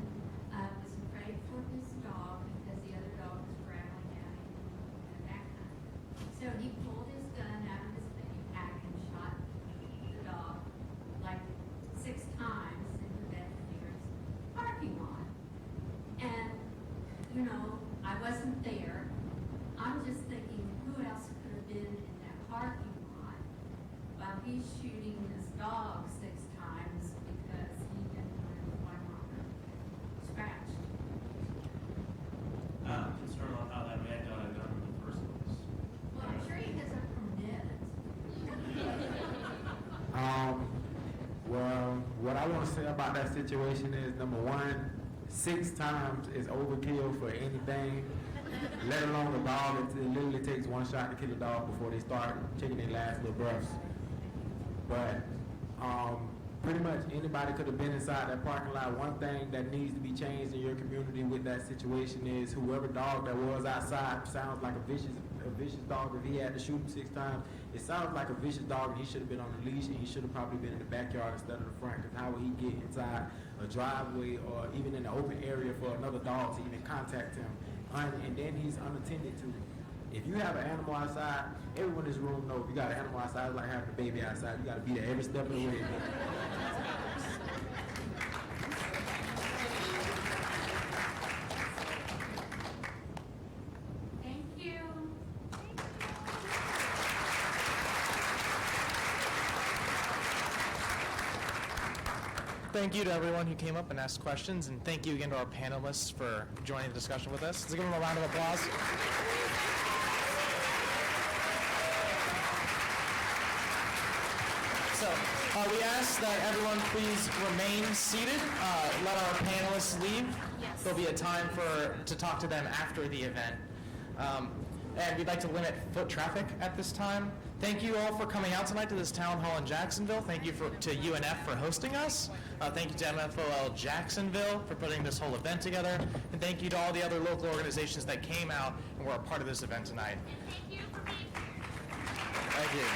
was afraid for his dog because the other dog was growling at him and that kind of thing. So he pulled his gun out of his backpack and shot the dog like 6 times in the veterinarian's parking lot. And, you know, I wasn't there. I'm just thinking, who else could have been in that parking lot while he's shooting this dog 6 times because he didn't want his one arm scratched? I'm concerned on how that man got a gun in the first place. Well, I'm sure he has a permit. Well, what I want to say about that situation is, number one, 6 times is overkill for anything, let alone a dog. It literally takes 1 shot to kill a dog before they start taking their last little breaths. But pretty much anybody could have been inside that parking lot. One thing that needs to be changed in your community with that situation is whoever dog that was outside sounds like a vicious dog. If he had to shoot him 6 times, it sounds like a vicious dog, and he should have been on the leash, and he should have probably been in the backyard instead of the front, because how would he get inside a driveway or even in the open area for another dog to even contact him? And then he's unattended to. If you have an animal outside, everyone in this room knows if you got an animal outside, it's like having a baby outside. You got to be there every step of the way. Thank you. Thank you to everyone who came up and asked questions, and thank you again to our panelists for joining the discussion with us. Let's give them a round of applause. So we ask that everyone please remain seated. Let our panelists leave. Yes. There'll be a time to talk to them after the event. And we'd like to limit foot traffic at this time. Thank you all for coming out tonight to this town hall in Jacksonville. Thank you to UNF for hosting us. Thank you to MFOL Jacksonville for putting this whole event together. And thank you to all the other local organizations that came out and were a part of this event tonight. Thank you for being here. Thank you.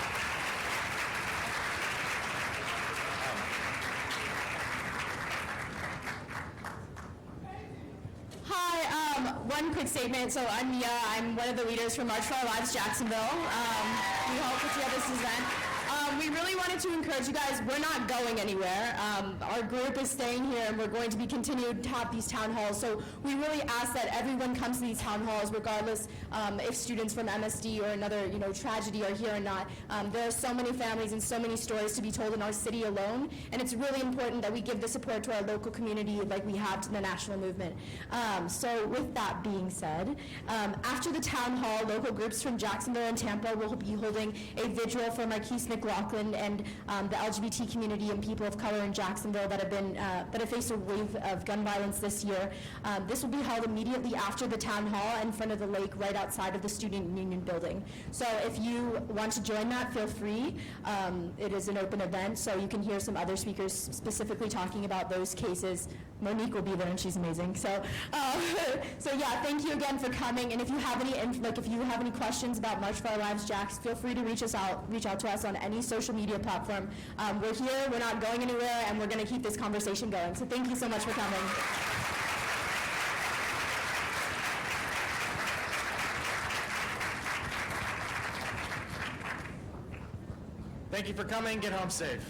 Hi, one quick statement. So I'm Mia. I'm one of the leaders for March for Our Lives Jacksonville. We helped put together this event. We really wanted to encourage you guys, we're not going anywhere. Our group is staying here, and we're going to be continued to have these town halls. So we really ask that everyone comes to these town halls, regardless if students from MSD or another tragedy are here or not. There are so many families and so many stories to be told in our city alone, and it's really important that we give the support to our local community like we have to the national movement. So with that being said, after the town hall, local groups from Jacksonville and Tampa will be holding a vigil for Marquise McLaughlin and the LGBT community and people of color in Jacksonville that have faced a wave of gun violence this year. This will be held immediately after the town hall in front of the lake right outside of the Student Union building. So if you want to join that, feel free. It is an open event, so you can hear some other speakers specifically talking about those cases. Monique will be there, and she's amazing. So, so yeah, thank you again for coming. And if you have any questions about March for Our Lives, Jax, feel free to reach out to us on any social media platform. We're here. We're not going anywhere, and we're going to keep this conversation going. So thank you so much for coming. Thank you for coming. Get home safe.